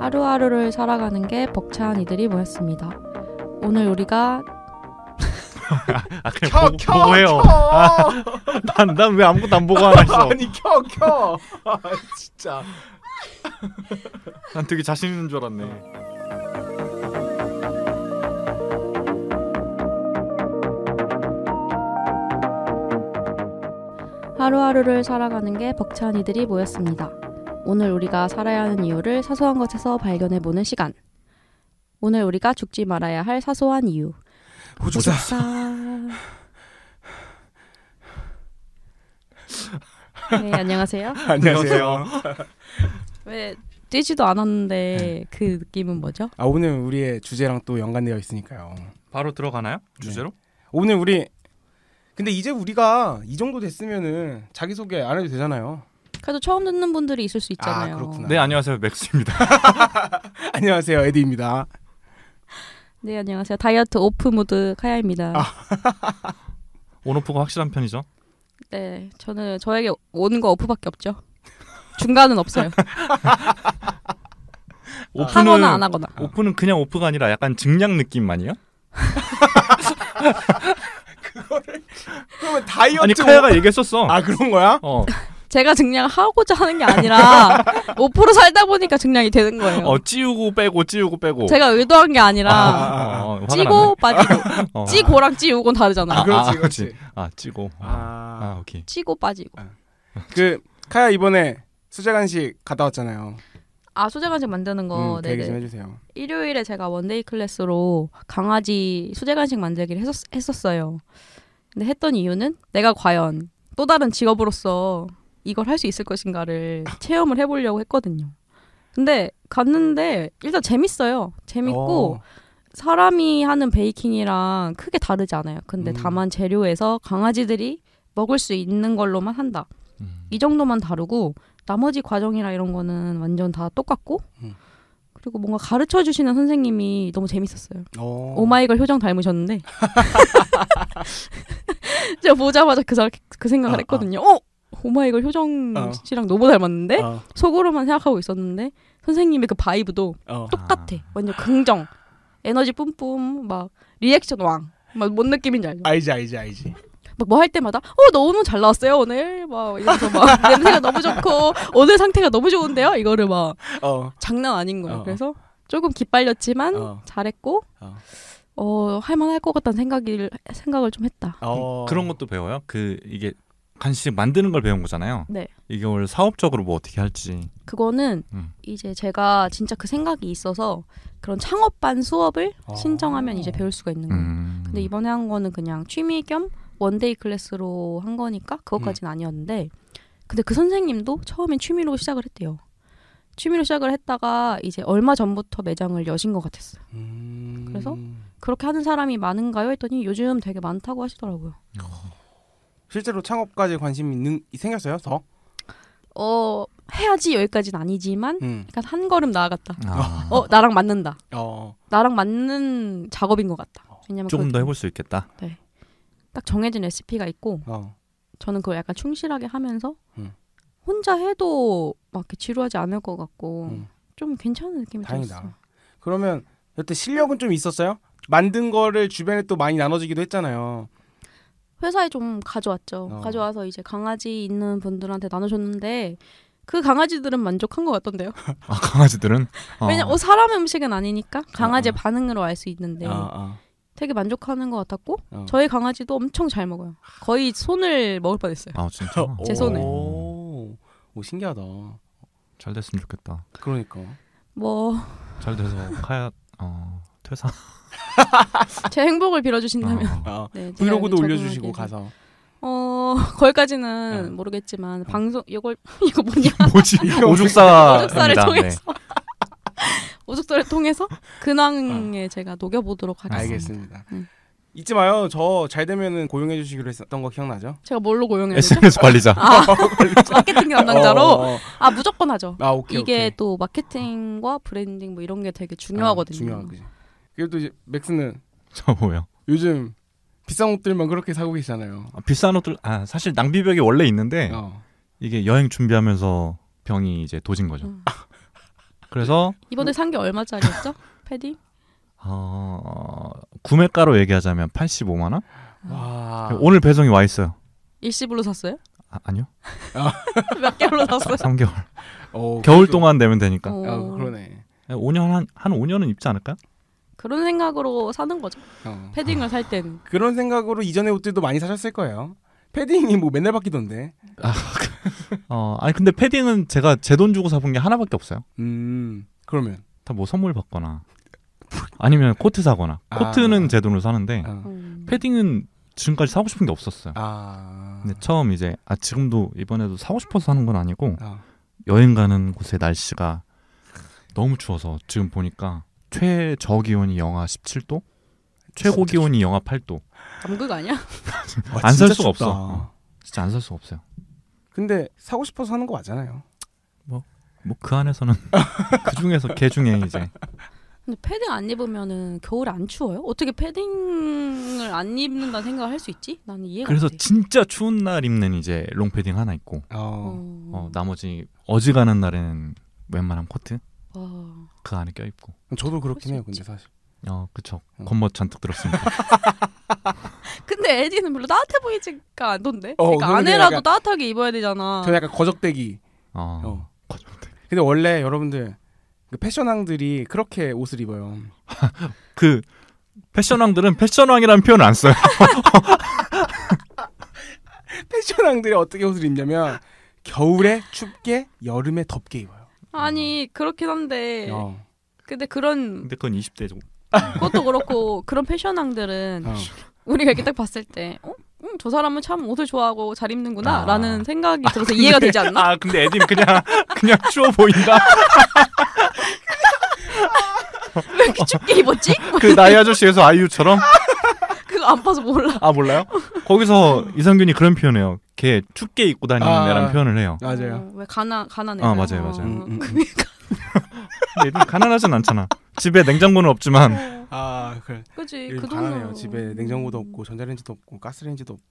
하루하루를 살아가는 게 벅찬 이들이 모였습니다. 오늘 우리가 그냥 보고 해요. 난 왜 아무것도 안 보고 하나 했어. 아니 켜. 진짜. 난 되게 자신 있는 줄 알았네. 하루하루를 살아가는 게 벅찬 이들이 모였습니다. 오늘 우리가 살아야 하는 이유를 사소한 것에서 발견해보는 시간. 오늘 우리가 죽지 말아야 할 사소한 이유. 호죽사. 네, 안녕하세요. 안녕하세요. 왜 뛰지도 않았는데 그 느낌은 뭐죠? 오늘 우리의 주제랑 또 연관되어 있으니까요. 바로 들어가나요? 주제로? 네. 오늘 우리 근데 이제 우리가 이 정도 됐으면은 자기소개 안 해도 되잖아요. 그래도 처음 듣는 분들이 있을 수 있잖아요. 그렇구나. 네, 안녕하세요. 맥스입니다. 안녕하세요. 에디입니다. 네, 안녕하세요. 다이어트 오프 모드 카야입니다. 온오프가 확실한 편이죠? 네, 저에게 오는 거 오프밖에 없죠. 중간은 없어요. 하거나 안 하거나. 오프는 그냥 오프가 아니라 약간 증량 느낌만이요? 그러면 다이어트 아니 카야가 얘기했었어. 그런 거야? 제가 증량하고자 하는 게 아니라 5% 살다 보니까 증량이 되는 거예요. 찌우고 빼고. 제가 의도한 게 아니라 찌고 빠지고. 찌고랑 찌우고는 다르잖아. 그렇지. 찌고. 오케이. 찌고 빠지고. 그 카야 이번에 수제 간식 갔다 왔잖아요. 수제 간식 만드는 거. 그 얘기 좀 해주세요. 일요일에 제가 원데이 클래스로 강아지 수제 간식 만들기를 했었어요. 근데 했던 이유는 내가 과연 또 다른 직업으로서 이걸 할 수 있을 것인가를 체험을 해보려고 했거든요. 근데 갔는데 일단 재밌어요. 재밌고 사람이 하는 베이킹이랑 크게 다르지 않아요. 근데 다만 재료에서 강아지들이 먹을 수 있는 걸로만 한다. 이 정도만 다르고 나머지 과정이나 이런 거는 완전 다 똑같고 그리고 뭔가 가르쳐주시는 선생님이 너무 재밌었어요. 오마이걸 효정 닮으셨는데 제가 보자마자 그 생각을 했거든요. 오마이걸 효정 씨랑 너무 닮았는데 속으로만 생각하고 있었는데 선생님의 그 바이브도 똑같아. 완전 긍정, 에너지 뿜뿜, 막 리액션 왕. 막 뭔 느낌인지 알죠? 알지. 막 뭐 할 때마다 너무 잘 나왔어요 오늘 막 이러면서 막 냄새가 너무 좋고 오늘 상태가 너무 좋은데요 이거를 막 장난 아닌 거예요. 그래서 조금 기빨렸지만 잘했고 할만할 것 같다는 생각을 좀 했다. 그런 것도 배워요? 이게 간식 만드는 걸 배운 거잖아요. 네. 이걸 사업적으로 뭐 어떻게 할지. 그거는 이제 제가 진짜 그 생각이 있어서 그런 창업반 수업을 신청하면 이제 배울 수가 있는 거예요. 근데 이번에 한 거는 그냥 취미 겸 원데이 클래스로 한 거니까 그것까지는 아니었는데 근데 그 선생님도 처음엔 취미로 시작을 했대요. 취미로 시작을 했다가 이제 얼마 전부터 매장을 여신 것 같았어요. 그래서 그렇게 하는 사람이 많은가요? 했더니 요즘 되게 많다고 하시더라고요. 실제로 창업까지 관심이 생겼어요? 더? 해야지 여기까지는 아니지만 약간 한 걸음 나아갔다. 나랑 맞는다. 나랑 맞는 작업인 것 같다. 왜냐면 조금 더 해볼 수 있겠다. 네. 딱 정해진 레시피가 있고 저는 그걸 약간 충실하게 하면서 혼자 해도 막 이렇게 지루하지 않을 것 같고 좀 괜찮은 느낌이 들었어요. 다행이다. 그러면 여태 실력은 좀 있었어요? 만든 거를 주변에 또 많이 나눠주기도 했잖아요. 회사에 좀 가져왔죠. 가져와서 이제 강아지 있는 분들한테 나눠줬는데 그 강아지들은 만족한 것 같던데요. 강아지들은? 왜냐면 사람 음식은 아니니까 강아지의 반응으로 알 수 있는데 되게 만족하는 것 같았고 저희 강아지도 엄청 잘 먹어요. 거의 손을 먹을 뻔했어요. 진짜? 제 손을. 오, 신기하다. 잘 됐으면 좋겠다. 그러니까. 잘 돼서 카야 퇴사. 제 행복을 빌어주신다면. 네, 브이로그도 올려주시고 가서. 거기까지는 모르겠지만 방송 이거 뭐냐? 뭐지? 오죽사를 통해서. 오죽사를 통해서 근황에 제가 녹여보도록 하겠습니다. 알겠습니다. 잊지 마요. 저 잘 되면은 고용해 주시기로 했었던 거 기억나죠? 제가 뭘로 고용해야 되죠? SNS 관리자. 마케팅 담당자로? 무조건 하죠. 오케이, 이게 오케이. 또 마케팅과 브랜딩 뭐 이런 게 되게 중요하거든요. 중요한 거지. 그리고 또 이제 맥스는 저 뭐요? 요즘 비싼 옷들만 그렇게 사고 계시잖아요. 비싼 옷들 사실 낭비벽이 원래 있는데 이게 여행 준비하면서 병이 이제 도진 거죠. 그래서 이번에 산 게 얼마짜리였죠? 패딩? 구매가로 얘기하자면 85만 원? 와. 오늘 배송이 와 있어요. 일시불로 샀어요? 아니요. 몇 개월로 샀어요? 3개월. 오, 겨울 동안 내면 되니까. 그러네. 5년 한 5년은 입지 않을까요? 그런 생각으로 사는 거죠. 패딩을 살 때는. 그런 생각으로 이전에 옷들도 많이 사셨을 거예요. 패딩이 뭐 맨날 바뀌던데. 아니 근데 패딩은 제가 제 돈 주고 사본 게 하나밖에 없어요. 그러면 다 뭐 선물 받거나 아니면 코트 사거나. 코트는 제 돈으로 사는데 패딩은 지금까지 사고 싶은 게 없었어요. 근데 처음 이제 지금도 이번에도 사고 싶어서 사는 건 아니고 여행 가는 곳의 날씨가 너무 추워서 지금 보니까 최저 기온이 영하 17도, 최고 기온이 영하 8도. 남극 아니야? 안 살 수가 춥다. 없어. 진짜 안 살 수가 없어요. 근데 사고 싶어서 사는 거 맞잖아요. 뭐 그 안에서는 그 중에서 개 중에 이제. 근데 패딩 안 입으면은 겨울에 안 추워요? 어떻게 패딩을 안 입는다는 생각을 할 수 있지? 나는 이해가 그래서 안 돼. 진짜 추운 날 입는 이제 롱패딩 하나 있고 나머지 어지간한 날에는 웬만한 코트 그 안에 껴입고. 저도 그렇긴 해요. 근데 사실. 그쵸. 겉멋 잔뜩 들었습니다. 근데 에디는 별로 따뜻해 보이지가 않던데? 그런데 그러니까 안에라도 약간- 따뜻하게 입어야 되잖아. 저 약간 거적대기. 거짓말. 근데 원래 여러분들 그 패션왕들이 그렇게 옷을 입어요. 그 패션왕들은 패션왕이라는 표현을 안 써요. 패션왕들이 어떻게 옷을 입냐면 겨울에 춥게, 여름에 덥게 입어요. 아니 그렇긴 한데 근데 그런 근데 그건 20대죠. 그것도 그렇고 그런 패션왕들은 우리가 이렇게 딱 봤을 때 저 사람은 참 옷을 좋아하고 잘 입는구나 라는 생각이 들어서 이해가 되지 않나? 근데 에딘 그냥 추워 보인다. 왜 이렇게 춥게 입었지? 그 나이 아저씨에서 아이유처럼. 그거 안 봐서 몰라. 몰라요? 거기서 이상균이 그런 표현해요. 걔 춥게 입고 다니는 애라는 표현을 해요. 맞아요. 왜 가난해? 맞아요. 근데 에딘 가난하진 않잖아. 집에 냉장고는 없지만. 그래. 그치. 요즘 그 가난해요. 정도. 집에 냉장고도 없고 전자레인지도 없고 가스레인지도 없고.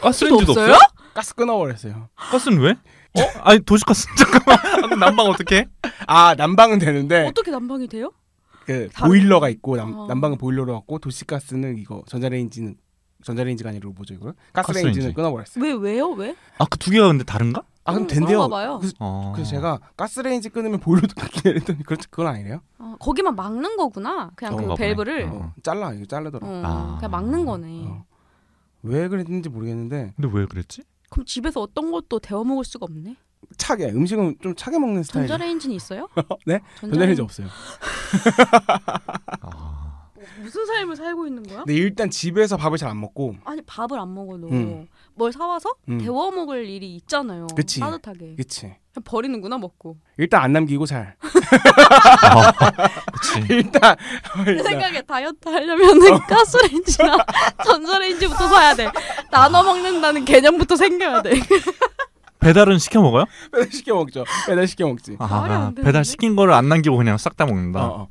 가스레인지도 없어요? 가스 끊어버렸어요. 가스는 왜? 아니 도시가스 잠깐만. 난방 어떻게? 난방은 되는데 어떻게 난방이 돼요? 그 다른- 보일러가 있고 난방은 보일러로 갖고 도시가스는 이거 전자레인지가 아니라 뭐죠 이거? 가스레인지는 가스레인지. 끊어버렸어요. 왜요? 왜? 그 두 개가 근데 다른가? 그럼 된대요. 그런가 봐요. 그래서 제가 가스레인지 끊으면 보일러도 끊기냐 했더니 그건 아니래요. 거기만 막는 거구나. 그냥 그 그런가 보네. 벨브를. 이거 잘라더라고. 그냥 막는 거네. 왜 그랬는지 모르겠는데 근데 왜 그랬지? 그럼 집에서 어떤 것도 데워 먹을 수가 없네. 차게 음식은 좀 차게 먹는 스타일. 전자레인지는 있어요? 네? 전자레인지 없어요. 무슨 삶을 살고 있는 거야? 근데 일단 집에서 밥을 잘 안 먹고. 아니 밥을 안 먹어도 뭘 사와서 데워 먹을 일이 있잖아요. 그치. 따뜻하게. 그치. 그냥 버리는구나 먹고. 일단 안 남기고 잘. 그치. 일단 내 생각에 다이어트 하려면은 가스레인지나 전자레인지부터 사야 돼. 나눠 먹는다는 개념부터 생겨야 돼. 배달은 시켜 먹어요? 배달 시켜 먹죠. 배달 시켜 먹지. 말이 안 되는데? 배달 시킨 거를 안 남기고 그냥 싹 다 먹는다.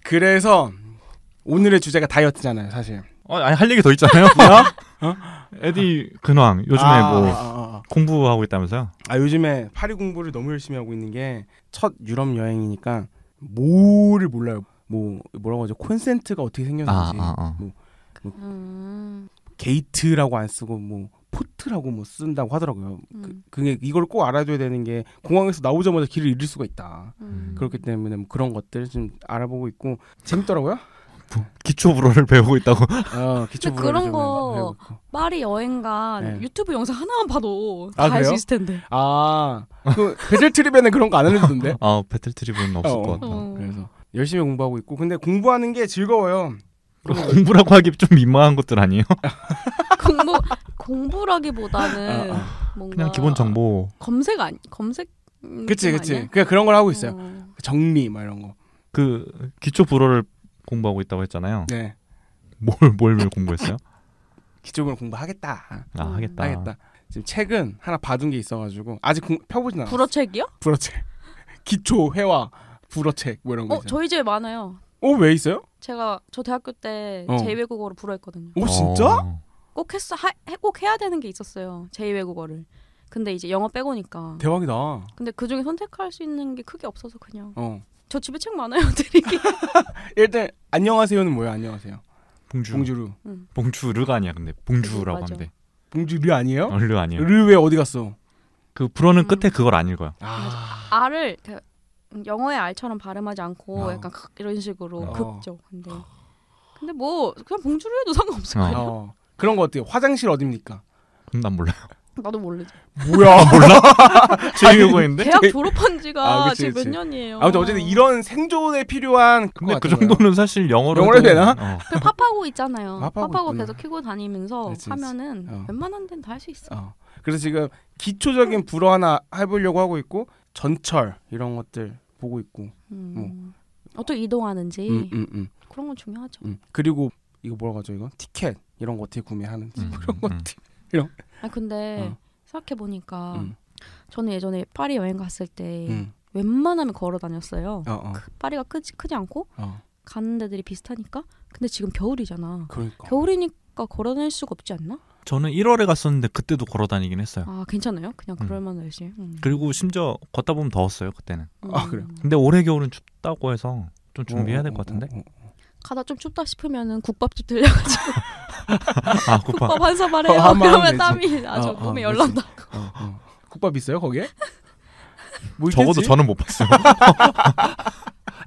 그래서 오늘의 주제가 다이어트잖아요, 사실. 아니 할 얘기 더 있잖아요. 에디 근황 요즘에 공부하고 있다면서요? 요즘에 파리 공부를 너무 열심히 하고 있는 게 첫 유럽 여행이니까 뭐를 몰라요. 뭐라고 하죠? 콘센트가 어떻게 생겼는지. 게이트라고 안 쓰고 포트라고 쓴다고 하더라고요. 그게 이걸 꼭 알아둬야 되는 게 공항에서 나오자마자 길을 잃을 수가 있다. 그렇기 때문에 그런 것들 좀 알아보고 있고 재밌더라고요. 기초 불어를 배우고 있다고. 기초 근데 불어를 그런 좀 거 배우고 있고. 파리 여행가 네. 유튜브 영상 하나만 봐도 다 할 그래요? 수 있을 텐데. 그 배틀 트립에는 그런 거 안 알려주던데. 배틀 트립은 없을 것 같아. 그래서 열심히 공부하고 있고 근데 공부하는 게 즐거워요. 공부라고 하기 좀 민망한 것들 아니에요? 공부라기보다는 뭔가 그냥 기본 정보. 검색. 그치. 아니야? 그냥 그런 걸 하고 있어요. 정리 이런 거. 그 기초 불어를 공부하고 있다고 했잖아요. 네. 뭘 공부했어요? 기초를 공부하겠다. 하겠다. 지금 책은 하나 받은 게 있어가지고 아직 펴보진 않았어요. 불어책이요? 불어책. 기초 회화 불어책 이런 거 있어요. 저희 집에 많아요. 왜 있어요? 저 대학교 때 제2외국어로 불어했거든요. 진짜? 꼭 꼭 해야 되는 게 있었어요. 제2외국어를. 근데 이제 영어 빼고니까 대박이다. 근데 그중에 선택할 수 있는 게 크게 없어서 그냥 저 집에 책 많아요 드리기. 일단 안녕하세요는 뭐야? 안녕하세요. 봉주루. 봉주르가 아니야 근데 봉주라고 하면 돼. 봉주르 아니에요? 르 아니에요. 르 왜 어디 갔어? 그 불어는 끝에 그걸 안 읽어요. R을 영어의 R처럼 발음하지 않고 약간 이런 식으로 극죠. 근데 뭐 그냥 봉주르 해도 상관없을 거예요. 그런 거 어때요? 화장실 어딥니까? 난 몰라요. 나도 모르지. 뭐야? 몰라? 제6호인데? 대학 졸업한 지가 지금 몇 년이에요. 아무튼 어쨌든 이런 생존에 필요한 근데 그 정도는 사실 영어로 해도 되나? 그 팝하고 있잖아요. 팝하고 있구나. 계속 키고 다니면서 하면은 웬만한 데는 다 할 수 있어. 그래서 지금 기초적인 불어 하나 해보려고 하고 있고 전철 이런 것들 보고 있고 어떻게 이동하는지 그런 건 중요하죠. 그리고 이거 뭐라고 하죠 이거? 티켓 이런 거 어떻게 구매하는지 그런 것들 이런. 근데 생각해 보니까 저는 예전에 파리 여행 갔을 때 웬만하면 걸어 다녔어요. 파리가 크지 않고 가는 데들이 비슷하니까. 근데 지금 겨울이잖아. 그러니까. 겨울이니까 걸어 다닐 수가 없지 않나? 저는 1월에 갔었는데 그때도 걸어 다니긴 했어요. 괜찮아요? 그냥 그럴만 날씨. 그리고 심지어 걷다 보면 더웠어요 그때는. 그래요? 근데 올해 겨울은 춥다고 해서 좀 준비해야 될 것 같은데. 가다 좀 춥다 싶으면은 국밥집 들려가지고 국밥 한 사발에 그러면 땀이 아주 몸에 열난다. 국밥 있어요 거기에? 뭐 적어도 저는 못 봤어요.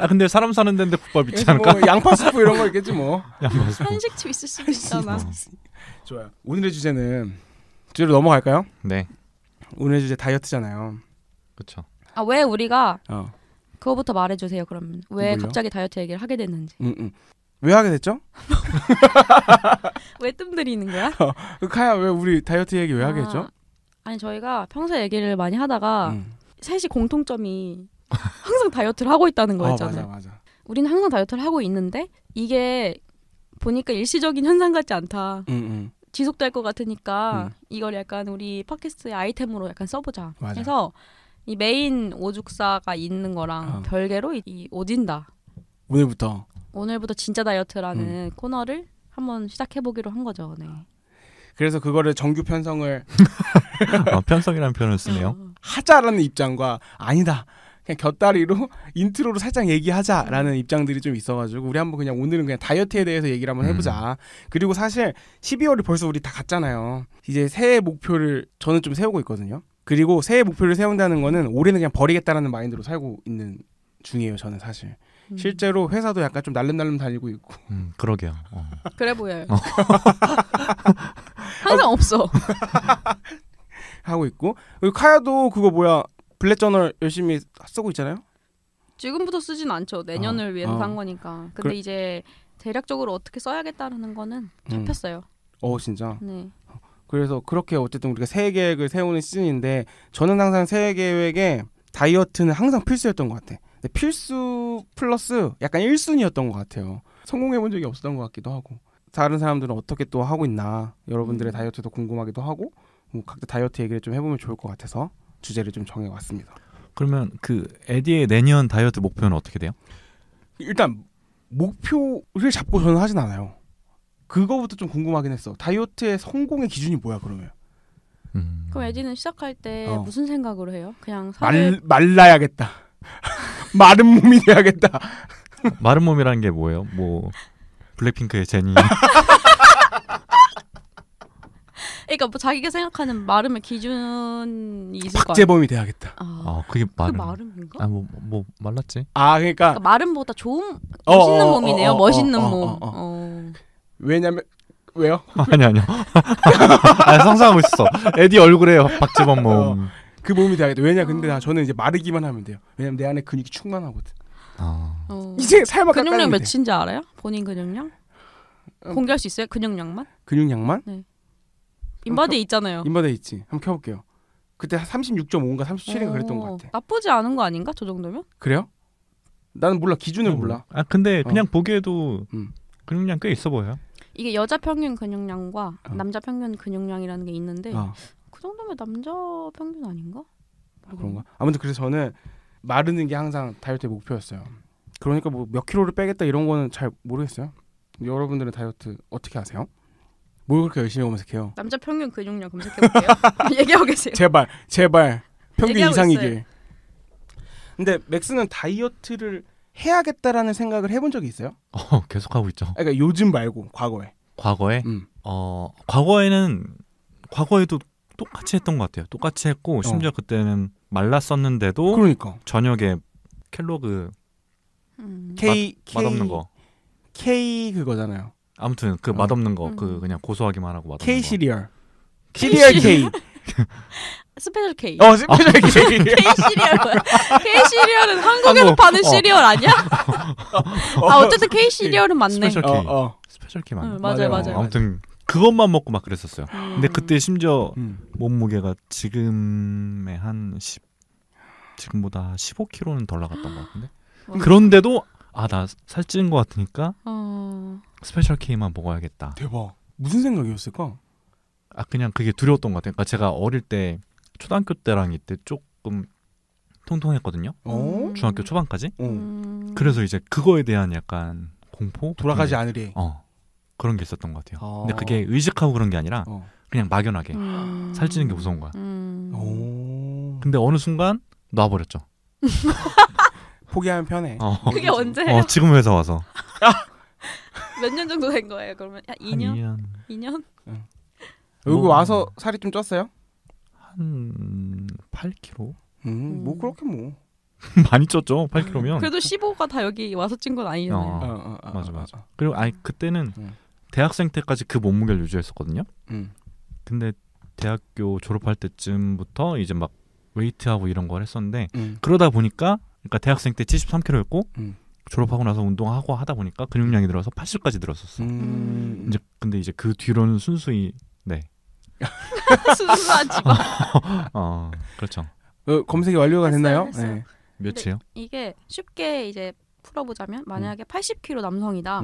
근데 사람 사는 데인데 국밥 있지 않을까? 뭐 양파 스프 이런 거 있겠지 뭐. 한식집 있을 수도 있잖아. 좋아요. 오늘의 주제는 주제로 넘어갈까요? 네. 오늘의 주제 다이어트잖아요. 그렇죠. 왜 우리가 그거부터 말해주세요. 그러면 왜 갑자기 다이어트 얘기를 하게 됐는지. 왜 하게 됐죠? 왜 뜸들이는 거야? 카야 왜 우리 다이어트 얘기 왜 하게 했죠? 아니 저희가 평소에 얘기를 많이 하다가 셋이 공통점이 항상 다이어트를 하고 있다는 거였잖아요. 맞아. 우리는 항상 다이어트를 하고 있는데 이게 보니까 일시적인 현상 같지 않다. 지속될 것 같으니까 이걸 약간 우리 팟캐스트의 아이템으로 약간 써보자. 해서 이 메인 오죽사가 있는 거랑 별개로 이 오진다. 오늘부터 진짜 다이어트라는 코너를 한번 시작해보기로 한 거죠. 네. 그래서 그거를 정규 편성을 편성이라는 표현을 쓰네요. 하자라는 입장과 아니다. 그냥 곁다리로 인트로로 살짝 얘기하자라는 입장들이 좀 있어가지고 우리 한번 그냥 오늘은 그냥 다이어트에 대해서 얘기를 한번 해보자. 그리고 사실 12월이 벌써 우리 다 갔잖아요. 이제 새해 목표를 저는 좀 세우고 있거든요. 그리고 새해 목표를 세운다는 거는 올해는 그냥 버리겠다라는 마인드로 살고 있는 중이에요. 저는 사실 실제로 회사도 약간 좀 날름날름 다니고 있고. 그러게요. 그래 보여요. 항상 없어. 하고 있고. 그리고 카야도 그거 뭐야 블랙저널 열심히 쓰고 있잖아요. 지금부터 쓰진 않죠. 내년을 위해서 산 거니까. 근데 이제 대략적으로 어떻게 써야겠다는 거는 잡혔어요. 진짜. 네. 그래서 그렇게 어쨌든 우리가 새해 계획을 세우는 시즌인데 저는 항상 새해 계획에 다이어트는 항상 필수였던 것 같아. 근데 필수 플러스 약간 1순위였던 것 같아요. 성공해본 적이 없었던 것 같기도 하고. 다른 사람들은 어떻게 또 하고 있나 여러분들의 다이어트도 궁금하기도 하고 뭐 각자 다이어트 얘기를 좀 해보면 좋을 것 같아서 주제를 좀 정해왔습니다. 그러면 그 에디의 내년 다이어트 목표는 어떻게 돼요? 일단 목표를 잡고 저는 하진 않아요. 그거부터 좀 궁금하긴 했어. 다이어트의 성공의 기준이 뭐야 그러면? 그럼 에디는 시작할 때 무슨 생각으로 해요? 그냥 말라야겠다. 마른 몸이 돼야겠다. 마른 몸이라는 게 뭐예요? 뭐 블랙핑크의 제니. 그러니까 뭐 자기가 생각하는 마름의 기준이 있을 거야. 박재범이 돼야겠다. 그게 마름. 그게 마름인가? 뭐 말랐지? 그러니까 마름보다 좋은 멋있는 몸이네요. 멋있는 몸. 왜요? 아니요. 상상하고 있었어. 에디 얼굴에 박재범 몸. 그 몸이 돼야겠다. 근데 저는 이제 마르기만 하면 돼요. 왜냐면 내 안에 근육이 충만하거든. 이제 살만 근육량 몇인지 알아요? 본인 근육량? 공개할 수 있어요? 근육량만? 근육량만? 네. 인바디에 있잖아요. 인바디에 있지. 한번 켜볼게요. 그때 36.5인가 37인가 그랬던 것 같아. 나쁘지 않은 거 아닌가? 저 정도면? 그래요? 나는 몰라. 기준을 몰라. 근데 그냥 보기에도 근육량 꽤 있어 보여요. 이게 여자 평균 근육량과 남자 평균 근육량이라는 게 있는데 그 정도면 남자 평균 아닌가? 그런가? 아무튼 그래서 저는 마르는 게 항상 다이어트의 목표였어요. 그러니까 뭐 몇 킬로를 빼겠다 이런 거는 잘 모르겠어요. 여러분들은 다이어트 어떻게 하세요? 뭘 그렇게 열심히 검색해요? 남자 평균 근육량 검색해볼게요. 얘기하고 계세요. 제발 평균 이상이길. 있어요. 근데 맥스는 다이어트를 해야겠다라는 생각을 해본 적이 있어요? 계속 하고 있죠. 그러니까 요즘 말고 과거에. 과거에? 과거에도 똑같이 했던 것 같아요. 똑같이 했고 심지어 그때는 말랐었는데도 그러니까 저녁에 켈로그 맛없는 거. K 그거잖아요. 아무튼 그 맛없는 거, 그 그냥 고소하기만 하고 맛없는 K 거. 시리얼. 시리얼 K. 스페셜 K. 스페셜 K. K 시리얼 뭐야? K 시리얼은 한국에서 파는 시리얼 아니야? 어쨌든 K 시리얼은 맞네. 스페셜 K. 스페셜 K 맞네. 맞아요. 아무튼 그것만 먹고 막 그랬었어요. 근데 그때 심지어 몸무게가 지금의 지금보다 15kg는 덜 나갔던 것 같은데. 그런데도 나 살찐 것 같으니까 스페셜 K만 먹어야겠다. 대박. 무슨 생각이었을까? 그냥 그게 두려웠던 것 같아요. 그러니까 제가 어릴 때 초등학교 때랑 이때 조금 통통했거든요. 중학교 초반까지. 그래서 이제 그거에 대한 약간 공포? 돌아가지 않으리. 그런 게 있었던 것 같아요. 근데 그게 의식하고 그런 게 아니라 그냥 막연하게 살찌는 게 무서운 거야. 근데 어느 순간 놔버렸죠. 포기하면 편해. 그게 언제예요? 지금 회사 와서. 몇 년 정도 된 거예요? 그러면 2년? 2년? 여기 와서 살이 좀 쪘어요? 한 8kg? 뭐 그렇게 뭐. 많이 쪘죠. 8kg면. 그래도 15가 다 여기 와서 찐 건 아니잖아요. 맞아. 그리고 그때는 대학생 때까지 그 몸무게를 유지했었거든요. 근데 대학교 졸업할 때쯤부터 이제 막 웨이트하고 이런 걸 했었는데 그러다 보니까 그러니까 대학생 때 73kg였고 졸업하고 나서 운동하고 하다 보니까 근육량이 늘어서 80까지 늘었었어. 근데 이제 그 뒤로는 순수히 순수한 직업. 그렇죠. 검색이 완료가 됐나요? 했어요. 네. 몇이에요? 이게 쉽게 이제 풀어보자면 만약에 80kg 남성이다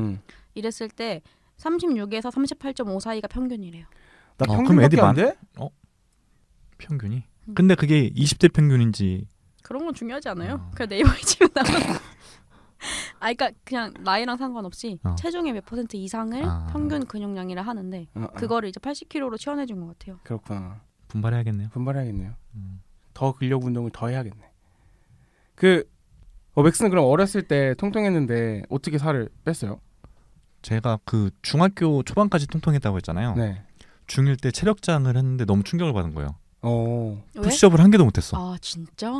이랬을 때 36에서 38.5 사이가 평균이래요. 나 평균밖에 안 돼? 평균이? 근데 그게 20대 평균인지 그런 건 중요하지 않아요. 그냥 네이버에 치면 나와. 그러니까 그냥 나이랑 상관없이 체중의 몇 % 이상을 평균 근육량이라 하는데 그거를 이제 80kg로 치환해준 것 같아요. 그렇구나. 분발해야겠네요. 더 근력 운동을 더 해야겠네. 맥스는 그럼 어렸을 때 통통했는데 어떻게 살을 뺐어요? 제가 그 중학교 초반까지 통통했다고 했잖아요. 네. 중1 때 체력장을 했는데 너무 충격을 받은 거예요. 왜? 푸시업을 한 개도 못했어. 아 진짜?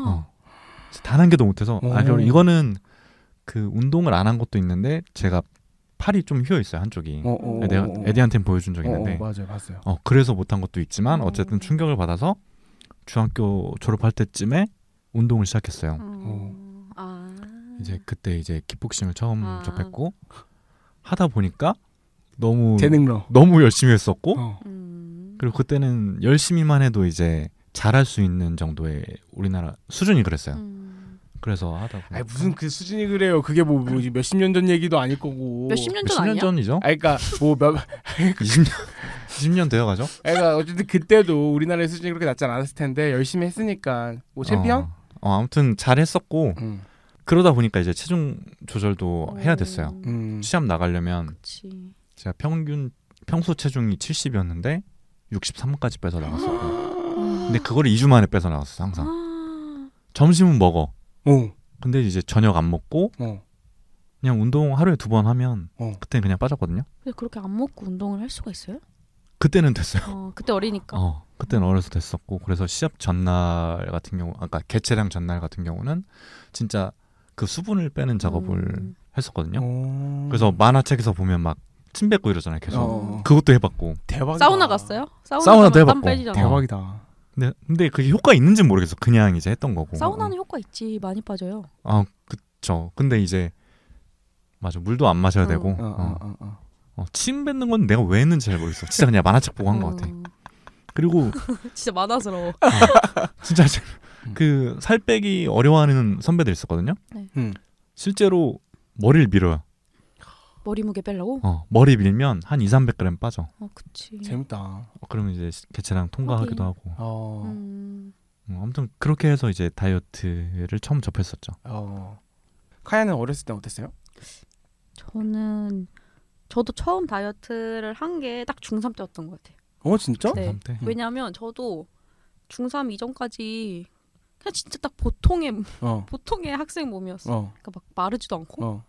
단 한 개도 못해서. 그리고 이거는 그 운동을 안 한 것도 있는데 제가 팔이 좀 휘어 있어요 한쪽이. 내가 에디한테는 보여준 적이 있는데. 맞아요, 봤어요. 그래서 못한 것도 있지만 어쨌든 충격을 받아서 중학교 졸업할 때쯤에 운동을 시작했어요. 이제 그때 이제 킥복싱을 처음 접했고 하다 보니까 너무 열심히 했었고 그리고 그때는 열심히만 해도 이제 잘할 수 있는 정도의 우리나라 수준이 그랬어요. 그래서 하다 보니까 무슨 그 수준이 그래요. 그게 뭐 몇십 년 전 얘기도 아닐 거고. 몇십 년 전 아니야? 전이죠. 그러니까 뭐 20년 되어가죠. 그러니까 어쨌든 그때도 우리나라의 수준이 그렇게 낮지 않았을 텐데 열심히 했으니까 뭐 챔피언? 아무튼 잘했었고 그러다 보니까 이제 체중 조절도 해야 됐어요. 시합 나가려면 그치. 제가 평소 체중이 70이었는데 63까지 빼서 나갔었고 근데 그거를 2주 만에 빼서 나갔어 항상. 점심은 먹어. 근데 이제 저녁 안 먹고 그냥 운동 하루에 2번 하면 그때는 그냥 빠졌거든요. 근데 그렇게 안 먹고 운동을 할 수가 있어요? 그때는 됐어요. 그때 어리니까. 그때는 어려서 됐었고 그래서 시합 전날 같은 경우 아까 개체량 전날 같은 경우는 진짜 그 수분을 빼는 작업을 했었거든요. 그래서 만화책에서 보면 막 침 뱉고 이러잖아요 계속. 그것도 해봤고. 대박이다. 사우나 갔어요? 사우나도 해봤고. 대박이다. 근데 그게 효과 있는지는 모르겠어. 그냥 이제 했던 거고. 사우나는 효과 있지. 많이 빠져요. 그쵸. 근데 이제 맞아 물도 안 마셔야 되고 침 뱉는 건 내가 왜 했는지 잘 모르겠어. 진짜 그냥 만화책 보고 한 것 같아. 그리고 진짜 만화스러워. 진짜 그 살 빼기 어려워하는 선배들 있었거든요. 네. 실제로 머리를 밀어요. 머리 무게 빼려고? 머리 밀면 한 200-300g 빠져. 그치. 재밌다. 그러면 이제 개체량 통과하기도 하고. 아무튼 그렇게 해서 이제 다이어트를 처음 접했었죠. 카야는 어렸을 때 어땠어요? 저는 저도 처음 다이어트를 한 게 딱 중3 때였던 것 같아요. 진짜? 네. 중3 때? 왜냐면 저도 중3 이전까지 그냥 진짜 딱 보통의 학생 몸이었어. 그러니까 막 마르지도 않고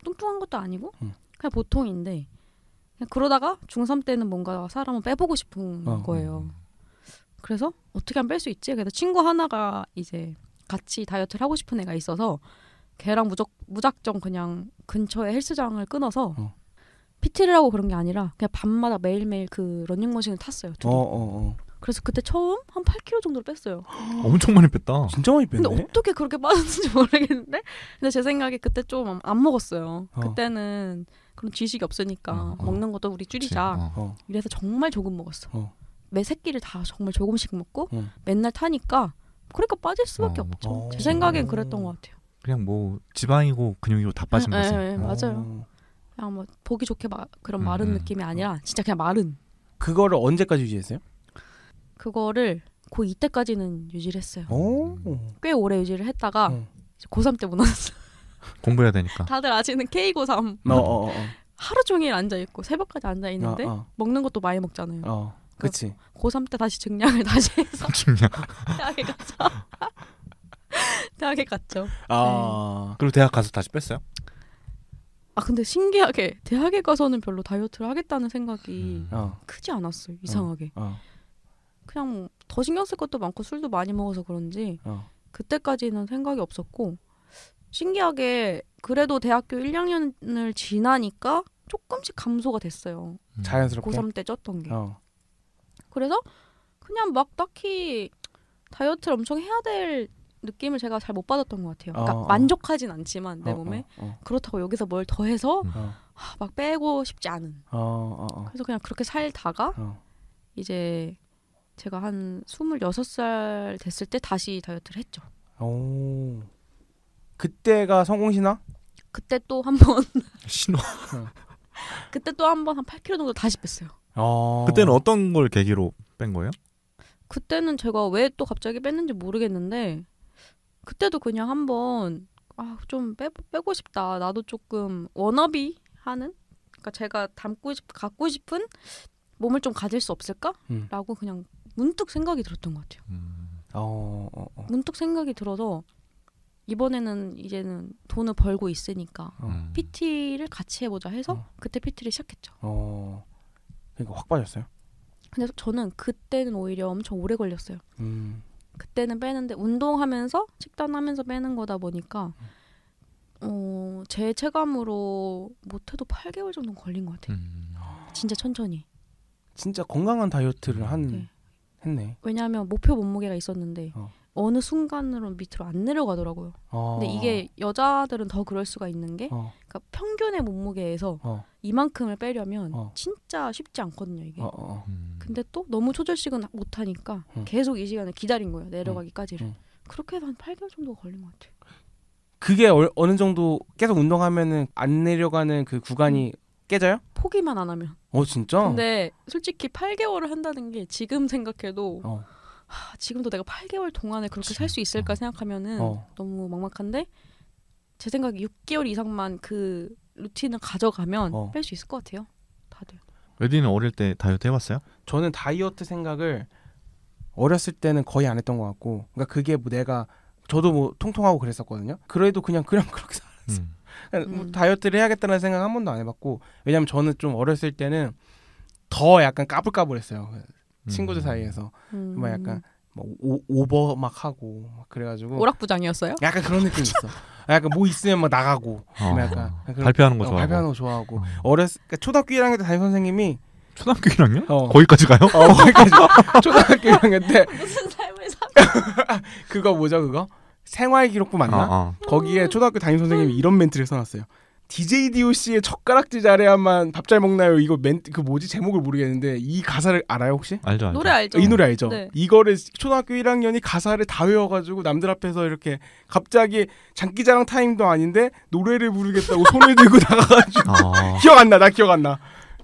뚱뚱한 것도 아니고 그냥 보통인데 그냥 그러다가 중3 때는 뭔가 사람을 빼보고 싶은 거예요. 그래서 어떻게 하면 뺄 수 있지? 그래서 친구 하나가 이제 같이 다이어트를 하고 싶은 애가 있어서 걔랑 무작정 그냥 근처에 헬스장을 끊어서 PT를 하고 그런 게 아니라 그냥 밤마다 매일매일 그 러닝머신을 탔어요. 둘이. 그래서 그때 처음 한 8kg 정도를 뺐어요. 엄청 많이 뺐다. 진짜 많이 뺐네. 근데 어떻게 그렇게 빠졌는지 모르겠는데 근데 제 생각에 그때 좀 안 먹었어요. 그때는 그런 지식이 없으니까 먹는 것도 우리 줄이자. 이래서 정말 조금 먹었어. 매 새끼를 다 정말 조금씩 먹고 맨날 타니까 그러니까 빠질 수밖에 없죠. 제 생각엔 그랬던 것 같아요. 그냥 뭐 지방이고 근육이고 다 빠진 거지. 네, 맞아요. 그냥 뭐 보기 좋게 그런 마른 느낌이 아니라 진짜 그냥 마른. 그거를 언제까지 유지했어요? 그거를 고2 때까지는 유지를 했어요. 꽤 오래 유지를 했다가 고3 때 무너졌어요. 공부해야 되니까. 다들 아시는 K-고3. 하루 종일 앉아있고 새벽까지 앉아있는데 먹는 것도 많이 먹잖아요. 그치. 고3 때 다시 증량을 다시 해서 증량. 대학에 갔죠. 대학에 갔죠. 네. 그리고 대학 가서 다시 뺐어요? 근데 신기하게 대학에 가서는 별로 다이어트를 하겠다는 생각이 크지 않았어요. 이상하게. 그냥 더 신경 쓸 것도 많고 술도 많이 먹어서 그런지 그때까지는 생각이 없었고 신기하게 그래도 대학교 1, 2학년을 지나니까 조금씩 감소가 됐어요. 자연스럽게? 고3 때 쪘던 게. 그래서 그냥 막 딱히 다이어트를 엄청 해야 될 느낌을 제가 잘 못 받았던 것 같아요. 그러니까 만족하진 않지만 내 몸에 그렇다고 여기서 뭘 더해서 막 빼고 싶지 않은. 그래서 그냥 그렇게 살다가 이제 제가 한 26살 됐을 때 다시 다이어트를 했죠. 그때가 성공신화? 그때 또 한 번 신화. 그때 또 한 번 한 8kg 정도 다시 뺐어요. 그때는 어떤 걸 계기로 뺀 거예요? 그때는 제가 왜 또 갑자기 뺐는지 모르겠는데 그때도 그냥 한번 좀 빼고 싶다. 나도 조금 워너비 하는 그러니까 제가 갖고 싶은 몸을 좀 가질 수 없을까? 라고 그냥 문득 생각이 들었던 것 같아요. 문득 생각이 들어서 이번에는 이제는 돈을 벌고 있으니까 PT를 같이 해보자 해서 그때 PT를 시작했죠. 그러니까 확 빠졌어요? 근데 저는 그때는 오히려 엄청 오래 걸렸어요. 그때는 빼는데 운동하면서 식단하면서 빼는 거다 보니까 제 체감으로 못해도 8개월 정도 걸린 것 같아요. 진짜 천천히. 진짜 건강한 다이어트를 했네. 왜냐하면 목표 몸무게가 있었는데 어느 순간으로 밑으로 안 내려가더라고요. 근데 이게 여자들은 더 그럴 수가 있는 게 그러니까 평균의 몸무게에서 이만큼을 빼려면 진짜 쉽지 않거든요. 이게. 근데 또 너무 조절식은 못하니까 계속 이 시간을 기다린 거예요. 내려가기까지를. 그렇게 해서 한 8개월 정도 걸린 것 같아요. 그게 어느 정도 계속 운동하면은 안 내려가는 그 구간이 깨져요? 포기만 안 하면. 진짜? 근데 솔직히 8개월을 한다는 게 지금 생각해도 지금도 내가 8개월 동안에 그렇게 살 수 있을까 생각하면은 너무 막막한데 제 생각에 6개월 이상만 그 루틴을 가져가면 뺄 수 있을 것 같아요. 다들. 웨디는 어릴 때 다이어트 해봤어요? 저는 다이어트 생각을 어렸을 때는 거의 안 했던 것 같고 그러니까 그게 뭐 저도 뭐 통통하고 그랬었거든요. 그래도 그냥 그렇게 살았어요. 뭐 다이어트를 해야겠다는 생각 한 번도 안 해봤고 왜냐면 저는 좀 어렸을 때는 더 약간 까불까불했어요. 친구들 사이에서 막 약간 오버 막 하고 막 그래가지고 오락부장이었어요? 약간 그런 느낌 있어. 약간 뭐 있으면 막 나가고 약간 발표하는 거 좋아하고 발표하는 거 좋아하고 그러니까 초등학교 1학년 때 담임 선생님이 초등학교 1학년? 거기까지 가요? 거기까지 초등학교 1학년 때 무슨 삶을 사 그거 뭐죠 그거? 생활기록부 맞나? 거기에 초등학교 담임 선생님이 이런 멘트를 써놨어요. DJ DOC의 젓가락질 잘해야만 밥 잘 먹나요? 이거 그 뭐지? 제목을 모르겠는데 이 가사를 알아요 혹시? 알죠. 노래 알죠. 이 노래 알죠. 네. 이거를 초등학교 1학년이 가사를 다 외워가지고 남들 앞에서 이렇게 갑자기 장기자랑 타임도 아닌데 노래를 부르겠다고 손을 들고 나가가지고 기억 안 나.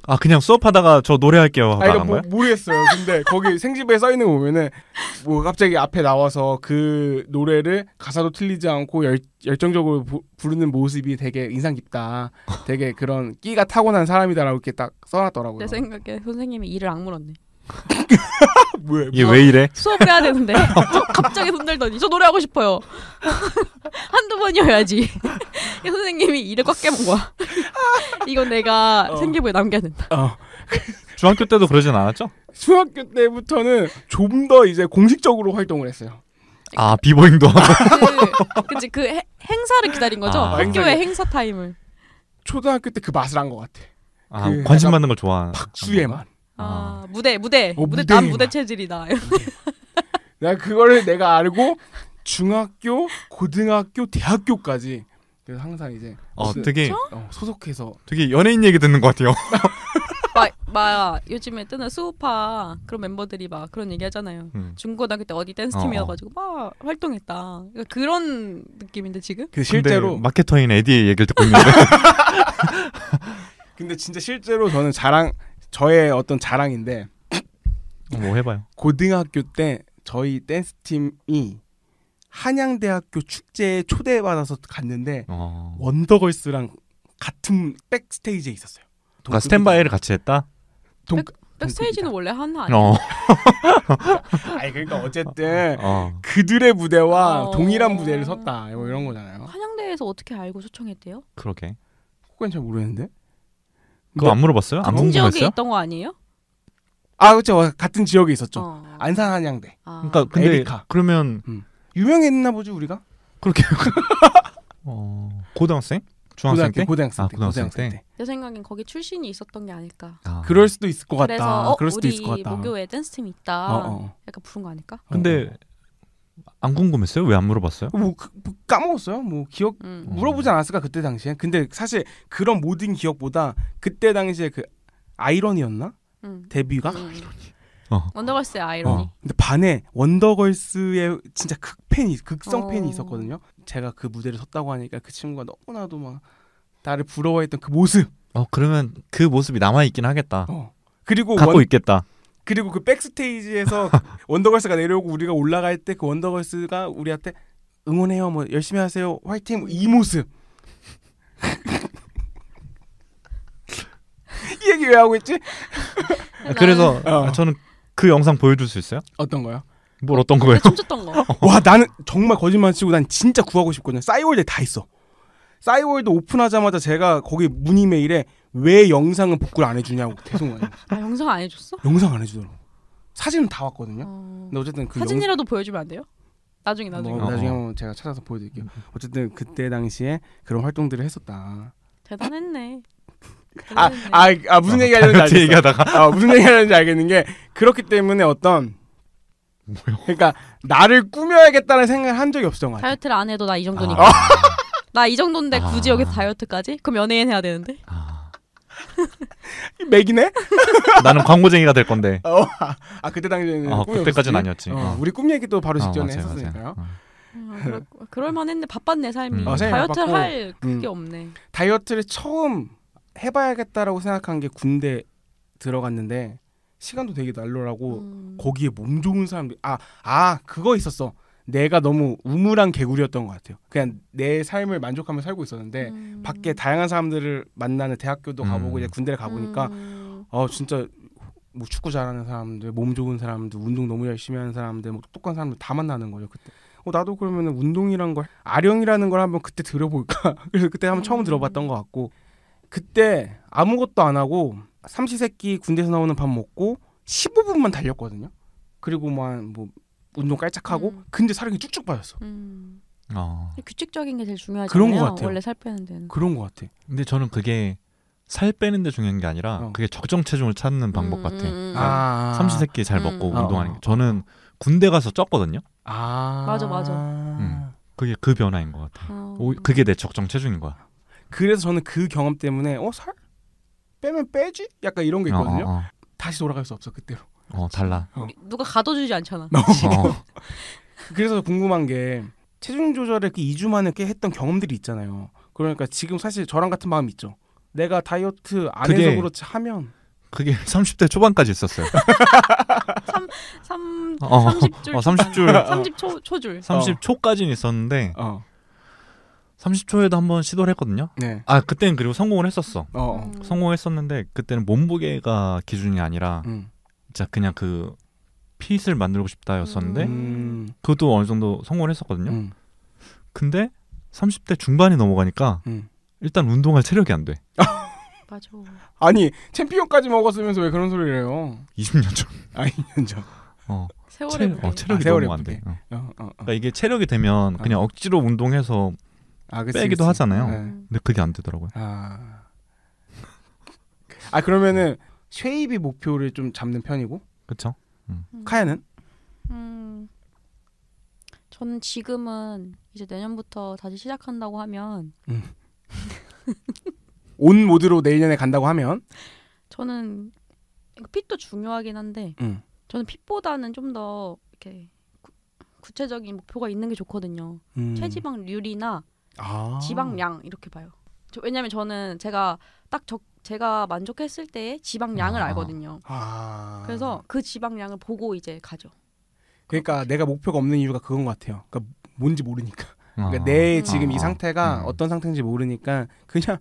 아 그냥 수업하다가 저 노래할게요 나간 거야? 모르겠어요. 근데 거기 생지부에 써 있는 거 보면은 뭐 갑자기 앞에 나와서 그 노래를 가사도 틀리지 않고 열정적으로 부르는 모습이 되게 인상 깊다. 되게 그런 끼가 타고난 사람이다라고 이렇게 딱 써놨더라고요. 내 생각에 선생님이 이를 악물었네. 뭐야? 이게 왜 이래? 수업 해야 되는데 갑자기 손 들더니 저 노래하고 싶어요. 한두 번이어야지. 선생님이 이를 꽉 깨문 거야. 이건 내가 생기부에 남겨야 된다. 중학교 때도 그러진 않았죠? 중학교 때부터는 좀 더 이제 공식적으로 활동을 했어요. 아 비보잉도 하고. 그치 그 행사를 기다린 거죠? 학교의 행사 타임을. 초등학교 때 그 맛을 한 것 같아. 아 관심 받는 걸 좋아하는. 박수의 맛. 무대 난 무대 체질이다. 내가 그거를 내가 알고 중학교, 고등학교, 대학교까지 그래서 항상 이제 되게 소속해서 되게 연예인 얘기 듣는 것 같아요. 막 요즘에 뜨는 수우파 그런 멤버들이 막 그런 얘기 하잖아요. 중고등학교 때 어디 댄스 팀이어가지고 막 활동했다. 그러니까 그런 느낌인데 지금? 그 실제로 마케터인 에디의 얘기를 듣고 있는데. 근데 진짜 실제로 저는 저의 어떤 자랑인데 뭐 해봐요. 고등학교 때 저희 댄스 팀이 한양대학교 축제에 초대받아서 갔는데 원더걸스랑 같은 백스테이지에 있었어요. 그러니까 스탠바이를 같이 했다? 백스테이지는 원래 하나 아니야? 아니 그러니까 어쨌든 그들의 무대와 동일한 무대를 섰다 뭐 이런 거잖아요. 한양대에서 어떻게 알고 초청했대요? 그러게. 그건 잘 모르겠는데. 그거 안 물어봤어요? 안 같은 궁금했어요? 지역에 있던 거 아니에요? 그렇죠. 같은 지역에 있었죠. 안산 한양대. 그러니까 근데 에리카. 그러면 유명했나 보지 우리가? 그렇게. 고등학생? 중학생 때? 고등학생 때. 내 생각엔 거기 출신이 있었던 게 아닐까. 그럴 수도 있을 것 같다. 그래서 그럴 수도 있을 것 같다. 우리 모교에 댄스 팀 있다. 약간 부른 거 아닐까? 근데 안 궁금했어요? 왜 안 물어봤어요? 뭐 까먹었어요. 뭐 기억 물어보지 않았을까 그때 당시에. 근데 사실 그런 모든 기억보다 그때 당시에 그 아이러니였나? 데뷔가? 원더걸스의 아이러니. 근데 반에 원더걸스의 진짜 극성 팬이 있었거든요. 제가 그 무대를 섰다고 하니까 그 친구가 너무나도 막 나를 부러워했던 그 모습. 그러면 그 모습이 남아 있긴 하겠다. 그리고 갖고 있겠다. 그리고 그 백스테이지에서 원더걸스가 내려오고 우리가 올라갈 때 그 원더걸스가 우리한테 응원해요, 뭐 열심히 하세요, 화이팅, 뭐 이 모습. 이 얘기 왜 하고 있지? 그래서 저는 그 영상 보여줄 수 있어요? 어떤 거요? 뭘 어떤 거예요? 춤췄던 거. 와 나는 정말 거짓말 치고 난 진짜 구하고 싶거든요. 싸이월드에 다 있어. 싸이월드 오픈하자마자 제가 거기 문의 메일에 왜 영상은 복구를 안 해주냐고 계속 많이. 영상 안 해줬어? 영상 안 해주더라고. 사진은 다 왔거든요. 근데 어쨌든 그 사진이라도 보여주면 안 돼요? 나중에. 나중에 한번 제가 찾아서 보여드릴게요. 어쨌든 그때 당시에 그런 활동들을 했었다. 대단했네. 무슨 얘기 하려는지 알겠어. 무슨 얘기 하려는지 알겠는 게 그렇기 때문에 어떤 그러니까 나를 꾸며야겠다는 생각을 한 적이 없었던 것 같아요. 다이어트를 안 해도 나 이 정도니까. 나 이 정도인데 굳이 여기서 다이어트까지? 그럼 연예인 해야 되는데? 맥이네? 나는 광고쟁이가 될 건데. 그때 당시에는 꿈이 그때까지는 아니었지. 우리 꿈 얘기도 바로 직전에 했었으니까요. 그럴만했네. 바빴네 삶이. 다이어트를 할 그게 없네. 다이어트를 처음 해봐야겠다라고 생각한 게 군대 들어갔는데 시간도 되게 날로라고 거기에 몸 좋은 사람들 그거 있었어. 내가 너무 우물한 개구리였던 것 같아요. 그냥 내 삶을 만족하며 살고 있었는데 밖에 다양한 사람들을 만나는 대학교도 가보고 이제 군대를 가보니까 진짜 뭐 축구 잘하는 사람들, 몸 좋은 사람들, 운동 너무 열심히 하는 사람들, 뭐 똑똑한 사람들 다 만나는 거죠 그때. 나도 그러면 운동이란 걸 아령이라는 걸 한번 그때 들어볼까. 그래서 그때 한번 처음 들어봤던 것 같고 그때 아무것도 안 하고 삼시세끼 군대에서 나오는 밥 먹고 15분만 달렸거든요. 그리고 뭐 운동 깔짝하고 근데 살이 쭉쭉 빠졌어. 규칙적인 게 제일 중요하잖아요. 그런 것 같아요. 원래 살 빼는 데는. 그런 것 같아. 근데 저는 그게 살 빼는 데 중요한 게 아니라 그게 적정 체중을 찾는 방법 같아. 삼시세끼 잘 먹고 운동하는 게. 저는 군대 가서 쪘거든요. 맞아. 그게 그 변화인 것 같아. 그게 내 적정 체중인 거야. 그래서 저는 그 경험 때문에 살 빼면 빼지? 약간 이런 게 있거든요. 다시 돌아갈 수 없어 그때로. 달라. 누가 가둬주지 않잖아. 그래서 궁금한 게 체중 조절을 2주 만에 했던 경험들이 있잖아요. 그러니까 지금 사실 저랑 같은 마음 있죠. 내가 다이어트 안 해서 그렇지 하면 그게 30대 초반까지 있었어요. 30줄 30 초줄 30초까지는 있었는데 30초에도 한번 시도를 했거든요. 네. 아 그때는 그리고 성공을 했었어. 성공했었는데 그때는 몸무게가 기준이 아니라 진짜 그냥 그 핏을 만들고 싶다였었는데 그것도 어느 정도 성공을 했었거든요. 근데 30대 중반이 넘어가니까 일단 운동할 체력이 안 돼. 맞아. 아니 챔피언까지 먹었으면서 왜 그런 소리를 해요? 20년 전. 2년 전. 체력이 너무 안 돼. 그러니까 이게 체력이 되면 그냥 억지로 운동해서 빼기도 하잖아요. 네. 근데 그게 안 되더라고요. 그러면은 쉐입이 목표를 좀 잡는 편이고? 그렇죠. 카야는? 저는 지금은 이제 내년부터 다시 시작한다고 하면 온 모드로 내년에 간다고 하면 저는 핏도 중요하긴 한데 저는 핏보다는 좀 더 이렇게 구체적인 목표가 있는 게 좋거든요. 체지방률이나 지방량 이렇게 봐요. 왜냐면 저는 제가 제가 만족했을 때의 지방량을 알거든요. 그래서 그 지방량을 보고 이제 가죠. 그러니까 내가 목표가 없는 이유가 그건 것 같아요. 그러니까 뭔지 모르니까. 그러니까 내 지금 이 상태가 어떤 상태인지 모르니까 그냥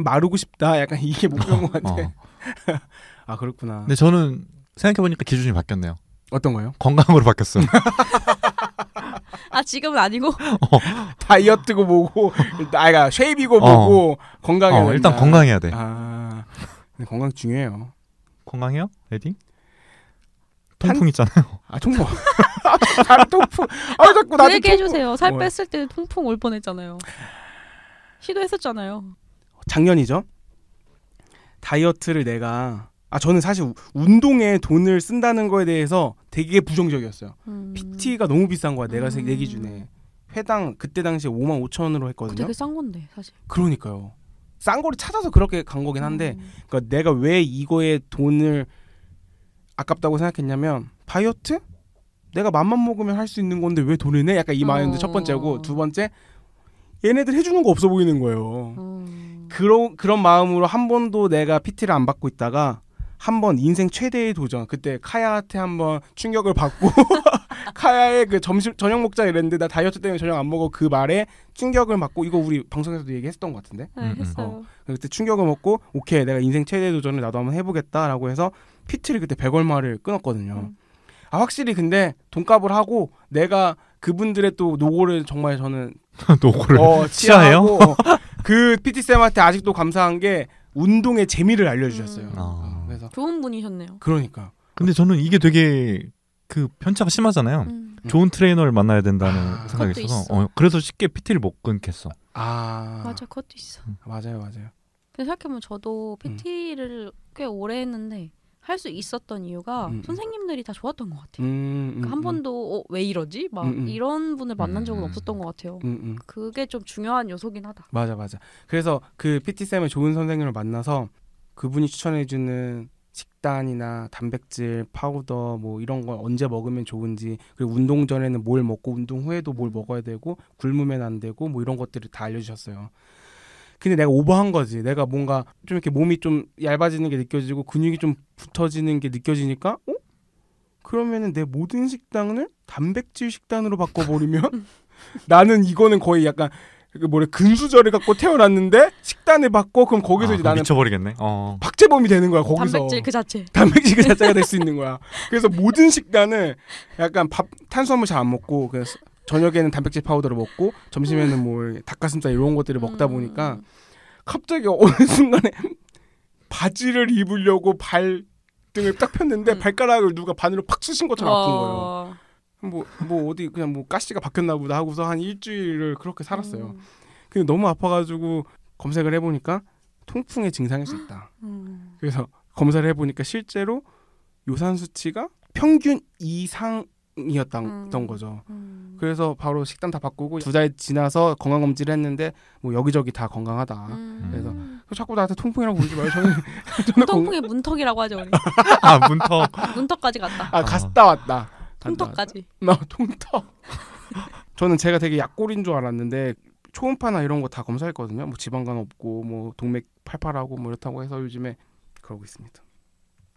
마르고 싶다. 약간 이게 목표인 것 같아. 아 그렇구나. 근데 저는 생각해보니까 기준이 바뀌었네요. 어떤 거요? 건강으로 바뀌었어요. 아 지금은 아니고 다이어트고 뭐고 그러니까 쉐입이고 뭐고 건강해야 된다. 일단 건강해야 돼. 근데 건강 중요해요. 건강해요? 레디? 통풍 있잖아요. 통풍. 통풍. 자꾸 그 얘기 해주세요. 살 뺐을 때 통풍 올 뻔했잖아요. 시도했었잖아요. 작년이죠. 다이어트를 내가 저는 사실 운동에 돈을 쓴다는 거에 대해서 되게 부정적이었어요. PT가 너무 비싼 거야. 내가 내 기준에. 회당 그때 당시에 55,000원으로 했거든요. 되게 싼 건데 사실. 그러니까요. 싼 거를 찾아서 그렇게 간 거긴 한데 그러니까 내가 왜 이거에 돈을 아깝다고 생각했냐면 다이어트? 내가 맘만 먹으면 할 수 있는 건데 왜 돈을 내? 약간 이 마인드 첫 번째고 두 번째 얘네들 해주는 거 없어 보이는 거예요. 그런 마음으로 한 번도 내가 PT를 안 받고 있다가 한 번 인생 최대의 도전 그때 카야한테 한번 충격을 받고 카야의 그 저녁 먹자 이랬는데 나 다이어트 때문에 저녁 안 먹어 그 말에 충격을 받고 이거 우리 방송에서도 얘기했던 것 같은데 네, 했어요. 그때 충격을 먹고 오케이 내가 인생 최대의 도전을 나도 한번 해보겠다라고 해서 PT를 그때 100얼마를 끊었거든요. 확실히 근데 돈값을 하고 내가 그분들의 또 노고를 정말 저는 노고를 치하해요? 그 PT쌤한테 아직도 감사한 게 운동의 재미를 알려주셨어요. 그래서 좋은 분이셨네요. 그러니까. 근데 저는 이게 되게 그 편차가 심하잖아요. 좋은 트레이너를 만나야 된다는 생각이 있어서 그래서 쉽게 PT를 못 끊겠어. 맞아, 그것도 있어. 맞아요. 생각해보면 저도 PT를 꽤 오래 했는데 할 수 있었던 이유가 선생님들이 다 좋았던 것 같아요. 그러니까 한 번도 왜 이러지? 막 이런 분을 만난 적은 없었던 것 같아요. 그게 좀 중요한 요소긴 하다. 맞아. 그래서 그 PT쌤의 좋은 선생님을 만나서 그분이 추천해주는 식단이나 단백질, 파우더 뭐 이런 걸 언제 먹으면 좋은지 그리고 운동 전에는 뭘 먹고 운동 후에도 뭘 먹어야 되고 굶으면 안 되고 뭐 이런 것들을 다 알려주셨어요. 근데 내가 오버한 거지. 내가 뭔가 좀 이렇게 몸이 좀 얇아지는 게 느껴지고 근육이 좀 붙어지는 게 느껴지니까 그러면은 내 모든 식단을 단백질 식단으로 바꿔버리면 나는 이거는 거의 약간 근수저를 갖고 태어났는데 식단을 바꿔 그럼 거기서 이제 나는 미쳐버리겠네. 박재범이 되는 거야 거기서. 단백질 그 자체가 될 수 있는 거야. 그래서 모든 식단을 약간 탄수화물 잘 안 먹고 그래서 저녁에는 단백질 파우더를 먹고 점심에는 뭐 닭가슴살 이런 것들을 먹다 보니까 갑자기 어느 순간에 바지를 입으려고 발등을 딱 폈는데 발가락을 누가 바늘로 팍 쑤신 것처럼 아픈 거예요. 뭐 어디 그냥 뭐 가시가 박혔나 보다 하고서 한 일주일을 그렇게 살았어요. 근데 너무 아파가지고 검색을 해보니까 통풍의 증상일 수 있다. 그래서 검사를 해보니까 실제로 요산 수치가 평균 이상이었던 거죠. 그래서 바로 식단 다 바꾸고 2달 지나서 건강검진을 했는데 뭐 여기저기 다 건강하다. 그래서 자꾸 나한테 통풍이라고 부르지 마요. 저는 통풍의 문턱이라고 하죠. 우리. 문턱까지 갔다. 갔다 왔다. 통턱까지. 통턱. 저는 제가 되게 약골인 줄 알았는데 초음파나 이런 거 다 검사했거든요. 뭐 지방간 없고 뭐 동맥 팔팔하고 뭐 이렇다고 해서 요즘에 그러고 있습니다.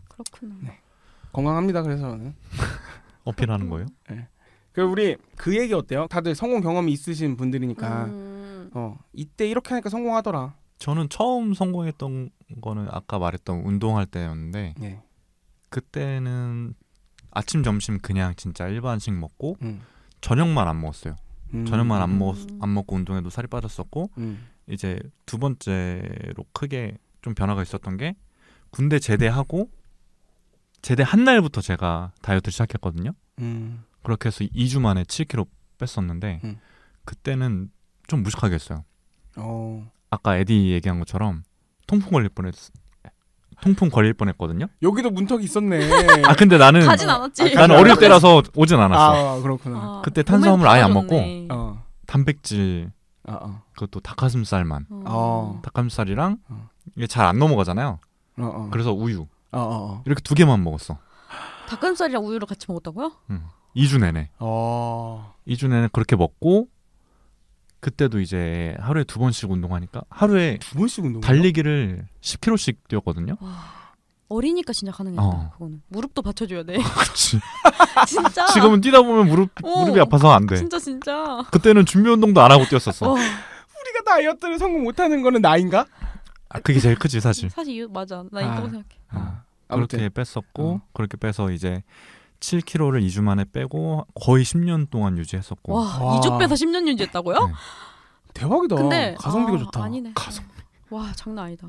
그렇구나. 네. 건강합니다. 그래서 저는 어필하는 거예요? 네. 그 우리 그 얘기 어때요? 다들 성공 경험이 있으신 분들이니까 이때 이렇게 하니까 성공하더라. 저는 처음 성공했던 거는 아까 말했던 운동할 때였는데 네. 그때는 아침 점심 그냥 진짜 일반식 먹고 저녁만 안 먹었어요. 저녁만 안 먹고 운동해도 살이 빠졌었고 이제 두 번째로 크게 좀 변화가 있었던 게 군대 제대하고 제대한 날부터 제가 다이어트를 시작했거든요. 그렇게 해서 2주 만에 7kg 뺐었는데 그때는 좀 무식하게 했어요. 아까 에디 얘기한 것처럼 통풍 걸릴 뻔했거든요. 여기도 문턱이 있었네. 아 근데 나는 가진 않았지. 나는 어릴 때라서 오진 않았어. 그렇구나. 그때 탄수화물 아예 안 먹고 단백질 그것도 닭가슴살만 닭가슴살이랑 이게 잘 안 넘어가잖아요. 그래서 우유 이렇게 2개만 먹었어. 닭가슴살이랑 우유를 같이 먹었다고요? 2주 내내. 2주 내내 그렇게 먹고 그때도 이제 하루에 2번씩 운동하니까 하루에 2번씩 운동 달리기를 10km씩 뛰었거든요. 어리니까 진짜 가능했다. 그거는 무릎도 받쳐줘야 돼. 그렇지. 진짜. 지금은 뛰다 보면 무릎이 아파서 안 돼. 진짜. 그때는 준비 운동도 안 하고 뛰었었어. 우리가 다이어트를 성공 못하는 거는 나인가? 그게 제일 크지 사실. 사실 맞아. 나 이거 생각해. 그렇게 뺐었고 그렇게 빼서 이제 7kg를 2주 만에 빼고 거의 10년 동안 유지했었고. 와. 2주 빼서 10년 유지했다고요? 네. 대박이다. 근데 가성비가 좋다. 아니네. 가성비. 와 장난 아니다.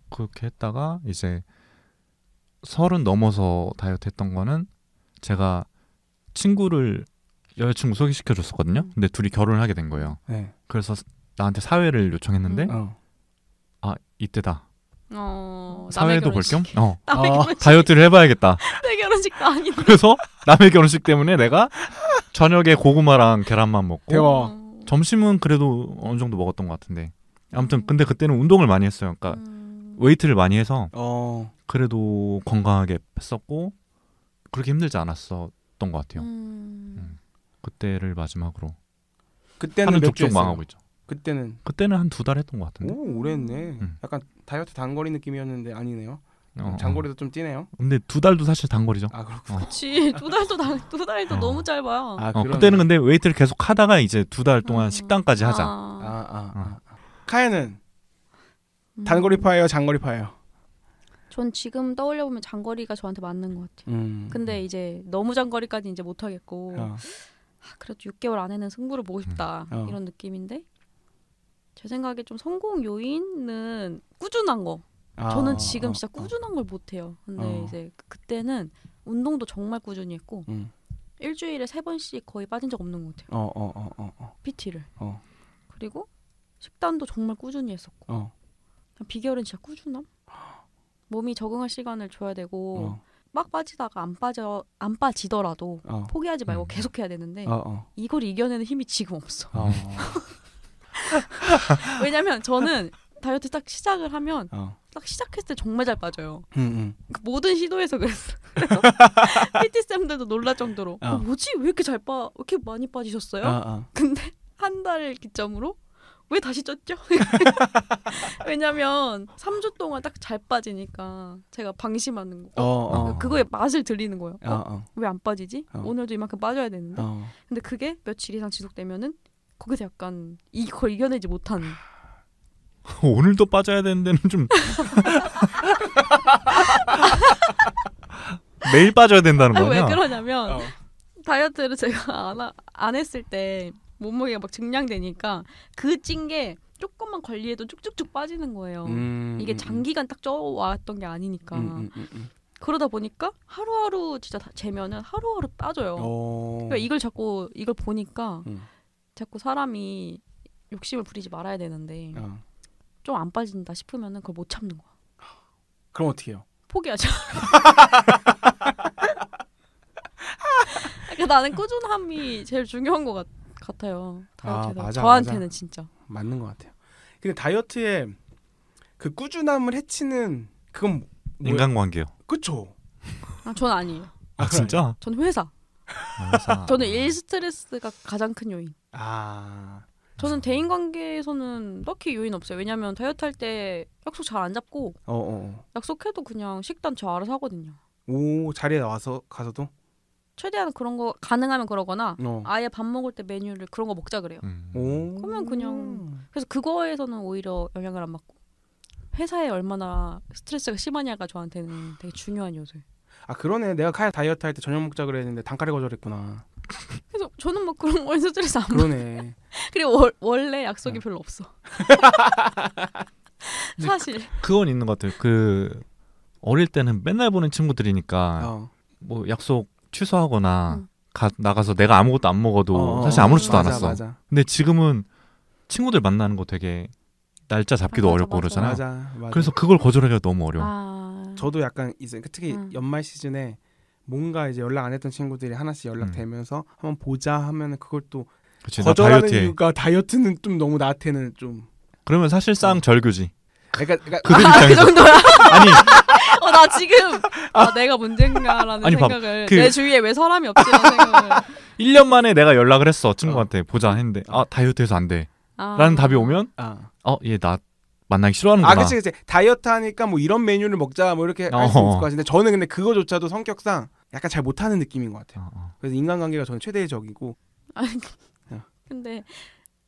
그렇게 했다가 이제 30 넘어서 다이어트 했던 거는 제가 친구를 여자친구 소개시켜줬었거든요. 근데 둘이 결혼을 하게 된 거예요. 네. 그래서 나한테 사회를 요청했는데 아 이때다. 사회도 볼 겸 다이어트를 해봐야겠다. 내 결혼식도 아닌데. 그래서 남의 결혼식 때문에 내가 저녁에 고구마랑 계란만 먹고 대박. 점심은 그래도 어느 정도 먹었던 것 같은데 아무튼 근데 그때는 운동을 많이 했어요. 그러니까 웨이트를 많이 해서 그래도 건강하게 했었고 그렇게 힘들지 않았었던 것 같아요. 그때를 마지막으로 그때는 하는 족족 망하고 있죠. 그때는 한 2달 했던 것 같은데. 오 오래 했네. 약간 다이어트 단거리 느낌이었는데 아니네요. 장거리도 좀 뛰네요. 근데 2달도 사실 단거리죠. 아 그렇구나. 그렇지. 2달도 너무 짧아요. 그때는 근데 웨이트를 계속 하다가 이제 2달 동안 식단까지 하자. 카야는 단거리파예요, 장거리파예요? 전 지금 떠올려 보면 장거리가 저한테 맞는 것 같아요. 근데 이제 너무 장거리까지 이제 못 하겠고 그래도 6개월 안에는 승부를 보고 싶다 이런 느낌인데 제 생각에 좀 성공 요인은 꾸준한 거. 저는 지금 진짜 꾸준한 걸 못해요. 근데 이제 그때는 운동도 정말 꾸준히 했고 일주일에 3번씩 거의 빠진 적 없는 것 같아요. PT를. 그리고 식단도 정말 꾸준히 했었고 비결은 진짜 꾸준함. 몸이 적응할 시간을 줘야 되고 막 빠지다가 안 빠지더라도 포기하지 말고 계속해야 되는데 이걸 이겨내는 힘이 지금 없어. 왜냐면 저는 다이어트 딱 시작을 하면 딱 시작했을 때 정말 잘 빠져요. 모든 시도에서 그랬어. 그래서 PT 쌤들도 놀랄 정도로 뭐지 왜 이렇게 왜 이렇게 많이 빠지셨어요? 근데 한 달 기점으로 왜 다시 쪘죠? 왜냐면 3주 동안 딱 잘 빠지니까 제가 방심하는 거. 그거에 맛을 들리는 거예요. 왜 안 빠지지? 오늘도 이만큼 빠져야 되는데. 근데 그게 며칠 이상 지속되면은 거기서 약간 이걸 이겨내지 못한. 오늘도 빠져야 되는 데는 좀 매일 빠져야 된다는 거냐? 왜 그러냐면 다이어트를 제가 안 했을 때 몸무게가 막 증량되니까 그 찐 게 조금만 관리해도 쭉쭉쭉 빠지는 거예요. 이게 장기간 딱 쪄왔던 게 아니니까. 그러다 보니까 하루하루 진짜 재면은 하루하루 빠져요. 그러니까 이걸 보니까 자꾸 사람이 욕심을 부리지 말아야 되는데 좀 안 빠진다 싶으면은 그걸 못 참는 거야. 그럼 어떻게 해요? 포기하죠. 그러니까 나는 꾸준함이 제일 중요한 것 같아요. 다이어트에서. 저한테는 맞아. 진짜 맞는 것 같아요. 근데 다이어트에 그 꾸준함을 해치는 그건 인간관계요. 그쵸? 전 아니에요. 진짜? 전 회사. 저는 일 스트레스가 가장 큰 요인. 저는 대인 관계에서는 딱히 요인 없어요. 왜냐면 다이어트 할 때 약속 잘 안 잡고 약속해도 그냥 식단 저 알아서 하거든요. 오, 자리에 나와서 가서도? 최대한 그런 거 가능하면 그러거나 아예 밥 먹을 때 메뉴를 그런 거 먹자 그래요. 그러면 그냥 그래서 그거에서는 오히려 영향을 안 받고 회사에 얼마나 스트레스가 심하냐가 저한테는 되게 중요한 요소예요. 아 그러네. 내가 카야 다이어트 할 때 저녁 먹자 그랬는데 단칼에 거절했구나. 그래서 저는 막 그런 거에 스트레스 안 그러네. 그리고 원래 약속이 별로 없어. 사실 그건 있는 것 같아요. 그 어릴 때는 맨날 보는 친구들이니까 뭐 약속 취소하거나 나가서 내가 아무것도 안 먹어도 사실 아무렇지도 않았어. 맞아. 근데 지금은 친구들 만나는 거 되게 날짜 잡기도 어렵고 그러잖아요. 맞아. 그래서 그걸 거절하기가 너무 어려워. 저도 약간 이제 특히 연말 시즌에 뭔가 이제 연락 안 했던 친구들이 하나씩 연락되면서 한번 보자 하면은 그걸 또 그치, 거절하는 이유가 다이어트는 좀 너무 나한테는 좀 그러면 사실상 절교지. 그러니까 그들 입장에서 그 정도야? 아니 나 지금 내가 문제인가라는 아니, 생각을 내 주위에 왜 사람이 없지라는 생각을 1년 만에 내가 연락을 했어 친구한테 보자 했는데 다이어트해서 안 돼 라는 답이 오면 얘 나 만나기 싫어하는구나. 그치 다이어트 하니까 뭐 이런 메뉴를 먹자 뭐 이렇게 할 수 있을 것 같은데 저는 근데 그거조차도 성격상 약간 잘 못하는 느낌인 것 같아요. 그래서 인간관계가 저는 최대의 적이고. 근데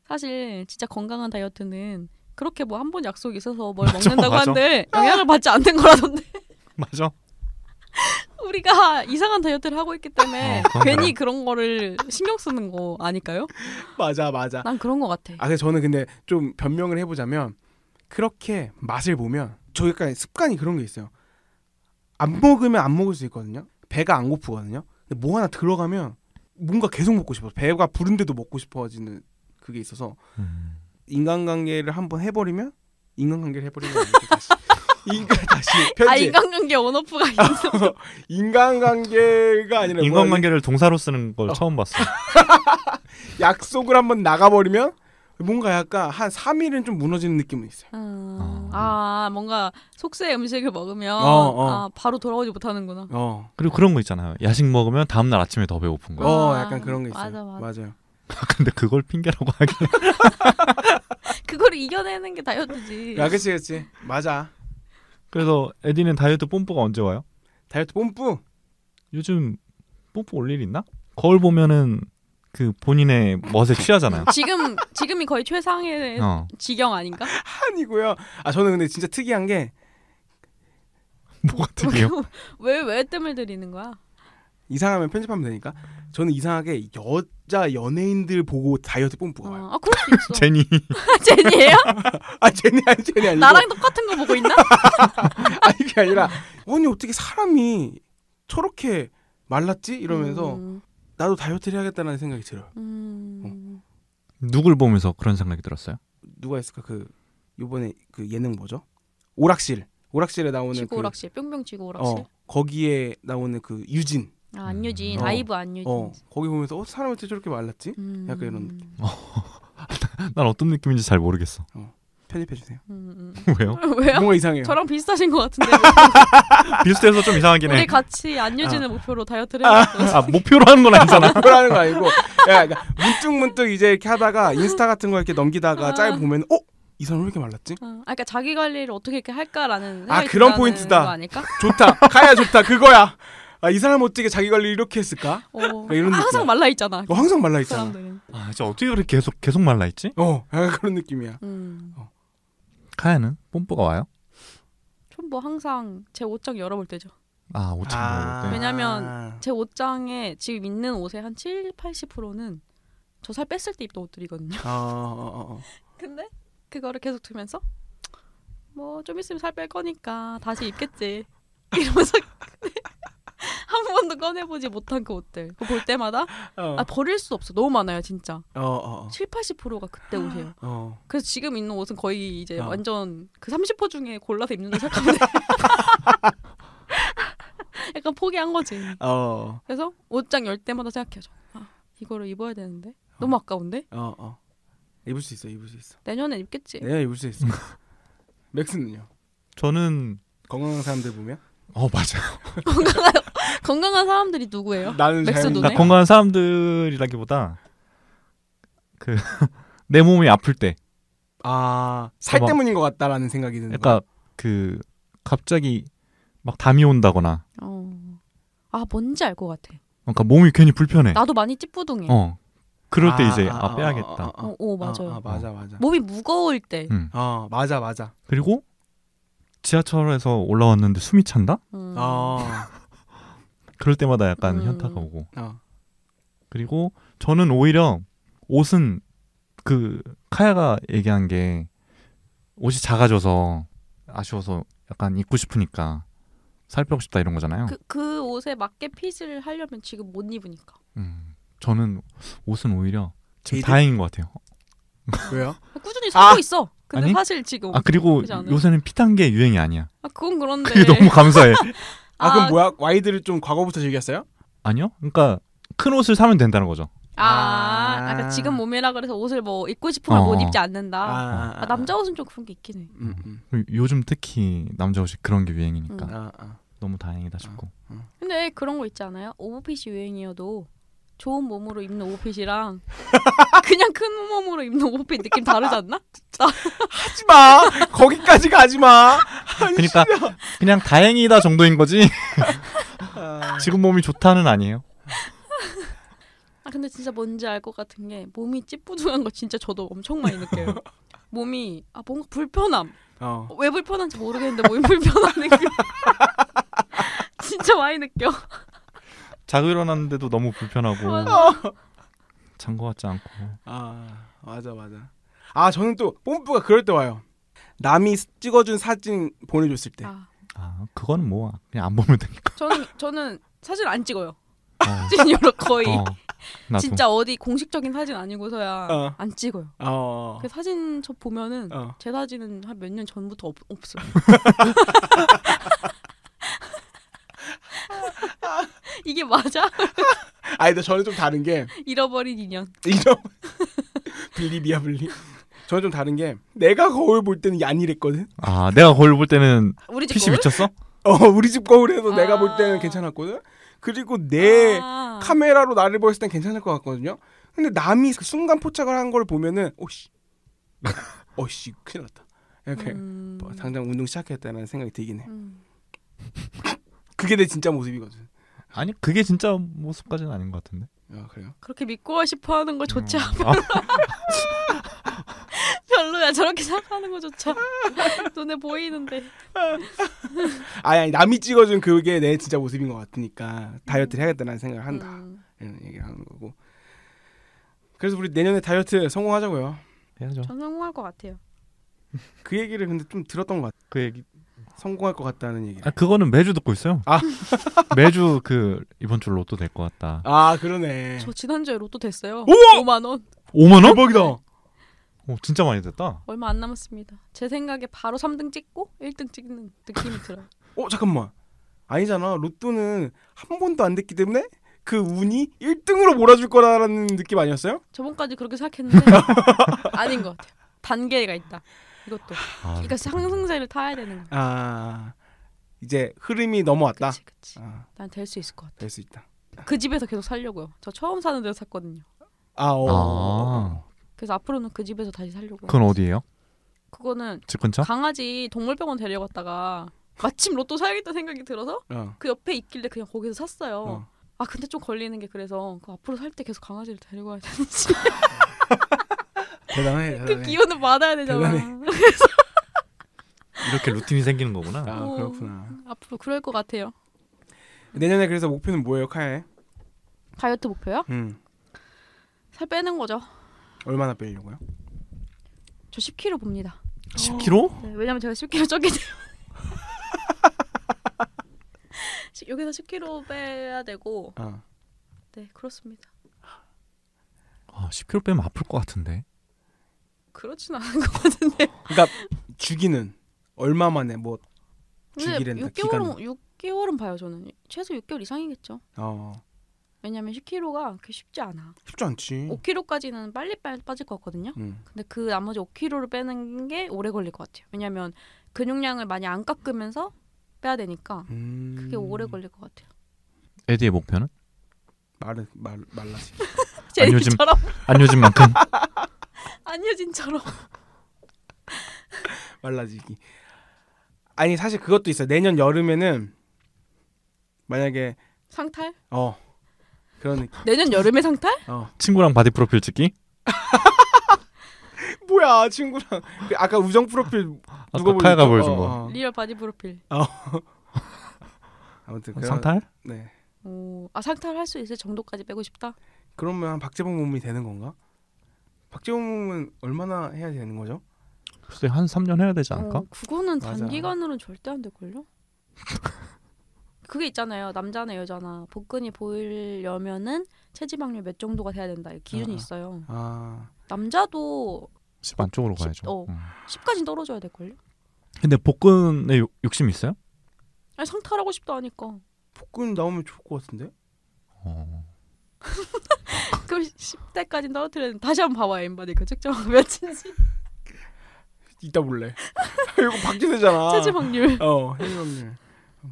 사실 진짜 건강한 다이어트는 그렇게 뭐 한 번 약속이 있어서 뭘 먹는다고 하는데 영향을 받지 않는 거라던데. 맞아. 우리가 이상한 다이어트를 하고 있기 때문에 괜히 그런 거를 신경 쓰는 거 아닐까요? 맞아. 난 그런 거 같아. 그래서 저는 근데 좀 변명을 해보자면 그렇게 맛을 보면 저 약간 습관이 그런 게 있어요. 안 먹으면 안 먹을 수 있거든요. 배가 안 고프거든요. 근데 뭐 하나 들어가면 뭔가 계속 먹고 싶어. 배가 부른데도 먹고 싶어지는 그게 있어서 인간관계를 한번 해버리면 다시 편집. 인간관계 온오프가 있어. 인간관계가 아니라 인간관계를 동사로 쓰는 걸 처음 봤어. 약속을 한번 나가버리면 뭔가 약간 한 3일은 좀 무너지는 느낌은 있어요. 뭔가 속세 음식을 먹으면 바로 돌아오지 못하는구나. 그리고 그런 거 있잖아요. 야식 먹으면 다음날 아침에 더 배고픈 거. 약간 그런 게 있어요. 맞아요. 근데 그걸 핑계라고 하긴. 그걸 이겨내는 게 다이어트지. 그치. 맞아. 그래서 에디는 다이어트 뽐뿌가 언제 와요? 다이어트 뽐뿌? 요즘 뽐뿌 올 일 있나? 거울 보면은 그 본인의 멋에 취하잖아요. 지금이 거의 최상의 지경 아닌가? 아니고요. 저는 근데 진짜 특이한 게 뭐가 특이해요? 왜 뜸을 들이는 거야? 이상하면 편집하면 되니까. 저는 이상하게 여자 연예인들 보고 다이어트 뽐뿌가 와요. 그럴 수 있어. 제니. 제니예요? 제니 아니고. 나랑 똑같은 거 보고 있나? 아니 그게 아니라 아니 어떻게 사람이 저렇게 말랐지? 이러면서 나도 다이어트를 해야겠다는 생각이 들어요. 누굴 보면서 그런 생각이 들었어요? 누가 있을까? 요번에 그 예능 뭐죠? 오락실에 나오는 지구 오락실, 뿅뿅 지구 오락실. 거기에 나오는 그 유진. 안유진, 라이브 안유진. 거기 보면서 사람이 어떻게 저렇게 말랐지? 약간 이런 느낌. 난 어떤 느낌인지 잘 모르겠어. 편집해 주세요. 왜요? 뭔가 이상해요. 저랑 비슷하신 것 같은데. 비슷해서 좀 이상하긴 해. 우리 같이 안유진을 목표로 다이어트를 해봤거든. 목표로 하는 건 아니잖아. 목표로 하는 거 아니고 그러니까 문득 이제 이렇게 하다가 인스타 같은 거 이렇게 넘기다가 짤 보면 이 사람 왜 이렇게 말랐지? 그러니까 자기 관리를 어떻게 이렇게 할까라는 생각이 그런 포인트다. 거 아닐까? 좋다. 가야 좋다. 그거야. 이 사람 어떻게 자기 관리를 이렇게 했을까? 그러니까 이런 항상 느낌. 말라 있잖아. 항상 말라 있잖아. 사람들은. 진짜 어떻게 그렇게 계속 말라 있지? 약간 그런 느낌이야. 카야는 뽐뿌가 와요? 전 뭐 항상 제 옷장 열어볼 때죠. 옷장 열어볼 때. 왜냐면 제 옷장에 지금 있는 옷의 한 70-80%는 저 살 뺐을 때 입던 옷들이거든요. 근데 그거를 계속 두면서 뭐 좀 있으면 살 뺄 거니까 다시 입겠지 이러면서 한 번도 꺼내보지 못한 그 옷들 그거 볼 때마다 버릴 수 없어. 너무 많아요 진짜. 70-80%가 그때 옷이에요. 그래서 지금 입는 옷은 거의 이제 완전 그 30% 중에 골라서 입는다 생각하면 약간 포기한 거지. 그래서 옷장 열 때마다 생각해요. 이거를 입어야 되는데 너무 아까운데. 입을 수 있어. 내년에 입겠지. 내가 입을 수 있어. 맥스는요? 저는 건강한 사람들 보면 맞아요. 건강한 사람들이 누구예요? 나는 맥스 눈에? 건강한 사람들이라기보다 내 몸이 아플 때. 살 때문인 것 같다라는 생각이 드는 그러니까 그 갑자기 막 담이 온다거나. 뭔지 알 것 같아. 그러니까 몸이 괜히 불편해. 나도 많이 찌뿌둥해. 그럴 때 이제 빼야겠다. 맞아요. 맞아. 몸이 무거울 때. 맞아. 그리고 지하철에서 올라왔는데 숨이 찬다? 그럴 때마다 약간 현타가 오고. 그리고 저는 오히려 옷은 그 카야가 얘기한 게 옷이 작아져서 아쉬워서 약간 입고 싶으니까 살 빼고 싶다 이런 거잖아요. 그 옷에 맞게 핏을 하려면 지금 못 입으니까. 저는 옷은 오히려 지금 다행인 것 같아요. 왜요? 꾸준히 사고 있어. 근데 아니? 사실 지금 그리고 요새는 핏한 게 유행이 아니야. 그건 그런데. 그게 너무 감사해. 그럼 뭐야? 와이드를 좀 과거부터 즐겼어요? 아니요. 그러니까 큰 옷을 사면 된다는 거죠. 그러니까 지금 몸이라 그래서 옷을 뭐 입고 싶은 걸 못 입지 않는다. 남자 옷은 좀 그런 게 있긴 해. 요즘 특히 남자 옷이 그런 게 유행이니까 너무 다행이다 싶고. 근데 그런 거 있지 않아요? 오버핏이 유행이어도 좋은 몸으로 입는 오버핏이랑 그냥 큰 몸으로 입는 오버핏 느낌 다르지 않나? 하지마. 거기까지 가지마. 그러니까 그냥 다행이다 정도인 거지. 지금 몸이 좋다는 아니에요. 근데 진짜 뭔지 알 것 같은 게 몸이 찌뿌둥한 거 진짜 저도 엄청 많이 느껴요. 몸이 뭔가 불편함. 왜 불편한지 모르겠는데 몸이 불편한 느낌. 진짜 많이 느껴. 자고 일어났는데도 너무 불편하고 잔 거 같지 않고. 맞아. 저는 또 뽐뿌가 그럴 때 와요. 남이 찍어준 사진 보내줬을 때. 그거는 뭐 그냥 안 보면 되니까. 저는 사진 안 찍어요. 사진으로 거의. 나도. 진짜 어디 공식적인 사진 아니고서야 안 찍어요. 그 사진 저 보면은 제 사진은 한 몇 년 전부터 없어요. 이게 맞아? 근데 저는 좀 다른 게 잃어버린 인연. 분리비야 분리. 저는 좀 다른 게 내가 거울 볼 때는 얀이랬거든. 내가 거울 볼 때는 우리 집 핏이 거울? 미쳤어? 우리 집 거울에서 내가 볼 때는 괜찮았거든. 그리고 내 카메라로 나를 보였을 땐 괜찮을 것 같거든요. 근데 남이 그 순간 포착을 한 걸 보면은 어씨 큰일 났다. 이렇게 당장 운동 시작했다는 생각이 들긴 해. 그게 내 진짜 모습이거든. 아니 그게 진짜 모습까지는 아닌 것 같은데. 그래요? 그렇게 믿고 싶어하는 거조차 별로야. 저렇게 생각하는 거조차 눈에 보이는데. 아니 남이 찍어준 그게 내 진짜 모습인 것 같으니까 다이어트를 해야겠다는 생각을 한다. 이런 얘기를 하는 거고. 그래서 우리 내년에 다이어트 성공하자고요. 해야죠. 전 성공할 것 같아요. 그 얘기를 근데 좀 들었던 것 같아. 그 얘기 성공할 것 같다는 얘기. 그거는 매주 듣고 있어요. 매주 이번 주 로또 될 것 같다. 그러네. 저 지난주에 로또 됐어요. 5만 5만 원? 대박이다. 진짜 많이 됐다. 얼마 안 남았습니다. 제 생각에 바로 3등 찍고 1등 찍는 느낌이 들어요. 잠깐만. 아니잖아. 로또는 한 번도 안 됐기 때문에 그 운이 1등으로 몰아줄 거라는 느낌 아니었어요? 저번까지 그렇게 생각했는데 아닌 것 같아요. 단계가 있다. 이것도. 그러니까 상승세를 타야 되는 거야. 이제 흐름이 넘어왔다. 그치. 난 될 수 있을 것 같아. 될 수 있다. 그 집에서 계속 살려고요. 저 처음 사는 데서 샀거든요. 그래서 앞으로는 그 집에서 다시 살려고. 그건 어디예요? 그거는 집 근처? 강아지 동물병원 데려갔다가 마침 로또 사야겠다는 생각이 들어서 그 옆에 있길래 그냥 거기서 샀어요. 근데 좀 걸리는 게 그래서 앞으로 살 때 계속 강아지를 데리고 가야 되는지. 대단해. 그 기운을 받아야 되잖아. 이렇게 루틴이 생기는 거구나. 그렇구나. 앞으로 그럴 것 같아요. 내년에 그래서 목표는 뭐예요, 카야에? 다이어트 목표요? 살 빼는 거죠. 얼마나 빼려고요? 저 10kg 봅니다. 10kg? 네, 왜냐면 제가 10kg 쪄게 돼요. 여기서 10kg 빼야 되고. 네, 그렇습니다. 10kg 빼면 아플 것 같은데. 그렇진 않은 것 같은데. 그러니까 주기는 얼마 만에 주기랜다. 6개월은 봐요. 저는 최소 6개월 이상이겠죠. 왜냐면 10kg가 그게 쉽지 않아. 쉽지 않지. 5kg까지는 빨리 빠질 것 같거든요. 근데 그 나머지 5kg를 빼는 게 오래 걸릴 것 같아요. 왜냐면 근육량을 많이 안 깎으면서 빼야 되니까 그게 오래 걸릴 것 같아요. 에디의 목표는? 말라지. 제니처럼. 안 요즘만큼. 안효진처럼. 말라지기. 아니 사실 그것도 있어요. 내년 여름에는 만약에 상탈? 그런 느낌. 내년 여름에 상탈? 친구랑 바디 프로필 찍기? 뭐야 친구랑 아까 우정 프로필 누가 카야가 보여준 거. 리얼 바디 프로필. 아무튼 상탈? 네. 상탈 할 수 있을 정도까지 빼고 싶다. 그러면 박재범 몸이 되는 건가? 박재범 몸은 얼마나 해야 되는 거죠? 글쎄 한 3년 해야 되지 않을까? 그거는 단기간으로는 절대 안 될걸요? 그게 있잖아요. 남자나 여자나 복근이 보이려면은 체지방률 몇 정도가 돼야 된다. 기준이 있어요. 남자도 10 안쪽으로 가야죠. 10까지 떨어져야 될걸요? 근데 복근에 욕심 있어요? 아니 상탈하고 싶다 하니까. 복근 나오면 좋을 것 같은데? 그럼 10대까지 떨어뜨려야 돼. 다시 한번 봐봐요. 인바디 그 측정 몇인지. 이따 볼래. 이거 박지세잖아. 체지방률. 체지방률.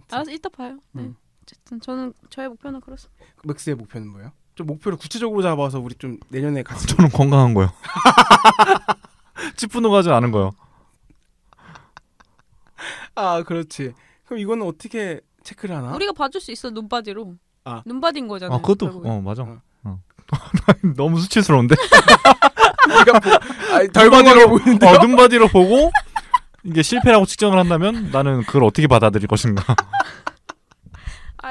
알았어, 이따 봐요. 네. 어쨌든 저의 목표는 그렇습니다. 맥스의 목표는 뭐예요? 좀 목표를 구체적으로 잡아서 우리 좀 내년에 같이. 저는 건강한 거요. 찌뿌둥하지 않은 거요. 그렇지. 그럼 이거는 어떻게 체크를 하나? 우리가 봐줄 수 있어. 눈바디로. 눈바디인 거잖아요. 그것도 맞아. 너무 수치스러운데. 덜 건강해 보이는데. 눈바디로 보고 이게 실패라고 측정을 한다면 나는 그걸 어떻게 받아들일 것인가.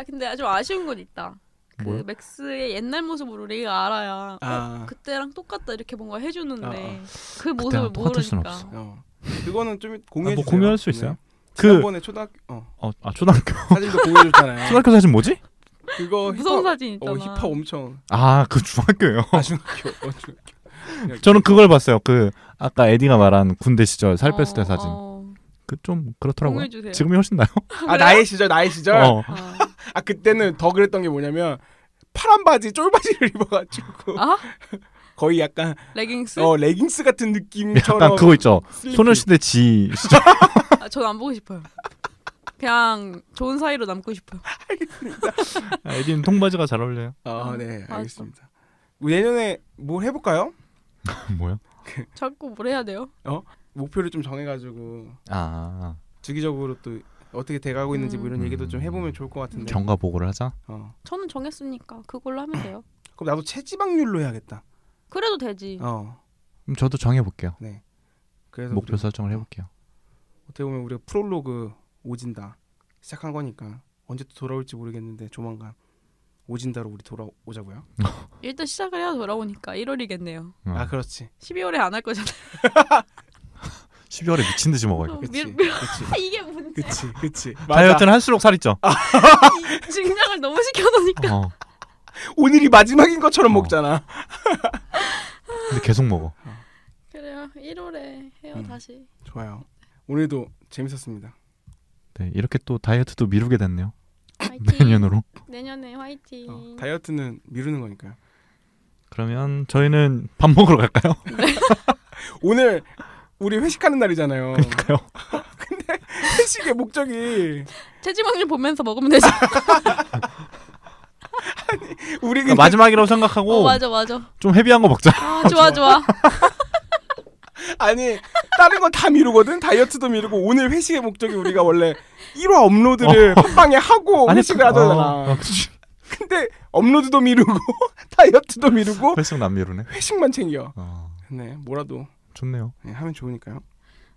근데 좀 아쉬운 건 있다. 뭐요? 맥스의 옛날 모습을 우리가 알아야 그때랑 똑같다 이렇게 뭔가 해주는데 그 모습을 모르니까. 그거는 좀 공유해 주세요. 공유할 수 있어요? 지난번에 초등학교 초등학교 사진도 공유해줬잖아요. 초등학교 사진 뭐지? 그거 무서운 사진 있잖아. 힙합 엄청. 그 중학교요. 중학교. 저는 그걸 봤어요. 그 아까 에디가 말한 군대 시절 살 뺐을 때 사진. 그 좀 그렇더라고요. 공유해주세요. 지금이 훨씬 나요. 나의 시절. 그때는 더 그랬던 게 뭐냐면 파란 바지 쫄바지를 입어가지고 거의 약간 레깅스? 레깅스 같은 느낌처럼. 약간 그거 있죠. 소녀시대 지 시절. 저는 안 보고 싶어요. 그냥 좋은 사이로 남고 싶어요. 알겠습니다. 에디는 통바지가 잘 어울려요. 네, 알겠습니다. 내년에 뭘 해볼까요? 뭐요? 자꾸 뭘 해야 돼요? 목표를 좀 정해가지고 주기적으로 또 어떻게 돼가고 있는지 뭐 이런 얘기도 좀 해보면 좋을 것 같은데. 경과 보고를 하자. 저는 정했으니까 그걸로 하면 돼요. 그럼 나도 체지방률로 해야겠다. 그래도 되지. 그럼 저도 정해볼게요. 네. 그래서 목표 설정을 해볼게요. 어떻게 보면 우리가 프롤로그 오진다 시작한 거니까 언제 또 돌아올지 모르겠는데 조만간 오진다로 우리 돌아오자고요. 일단 시작을 해야 돌아오니까 1월이겠네요. 그렇지. 12월에 안 할 거잖아요. 12월에 미친 듯이 먹어요. 그치. 이게 문제. 그치. 다이어트는 할수록 살이 쪄. 증량을 너무 시켜놓으니까. 오늘이 마지막인 것처럼 먹잖아. 근데 계속 먹어. 그래요. 1월에 해요 다시. 좋아요. 오늘도 재밌었습니다. 네, 이렇게 또 다이어트도 미루게 됐네요. 화이팅. 내년으로. 내년에 화이팅. 다이어트는 미루는 거니까요. 그러면 저희는 밥 먹으러 갈까요? 네. 오늘 우리 회식하는 날이잖아요. 그러니까요. 근데 회식의 목적이 체지방률 보면서 먹으면 되죠. 아니, 우리 마지막이라고 생각하고 맞아. 좀 헤비한 거 먹자. 좋아. 아니 다른 건 다 미루거든. 다이어트도 미루고 오늘 회식의 목적이 우리가 원래 1화 업로드를 팟빵에 하고 회식을 하잖아. 근데 업로드도 미루고 다이어트도 미루고 회식은 안 미루네. 회식만 챙겨. 네, 뭐라도 좋네요. 네, 하면 좋으니까요.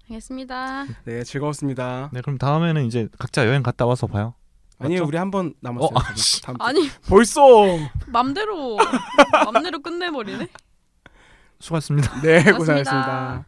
알겠습니다. 네, 즐거웠습니다. 네, 그럼 다음에는 이제 각자 여행 갔다 와서 봐요. 아니요, 맞죠? 우리 한 번 남았어요. 아니 벌써 맘대로 끝내버리네. 수고하셨습니다. 네, 고생하셨습니다.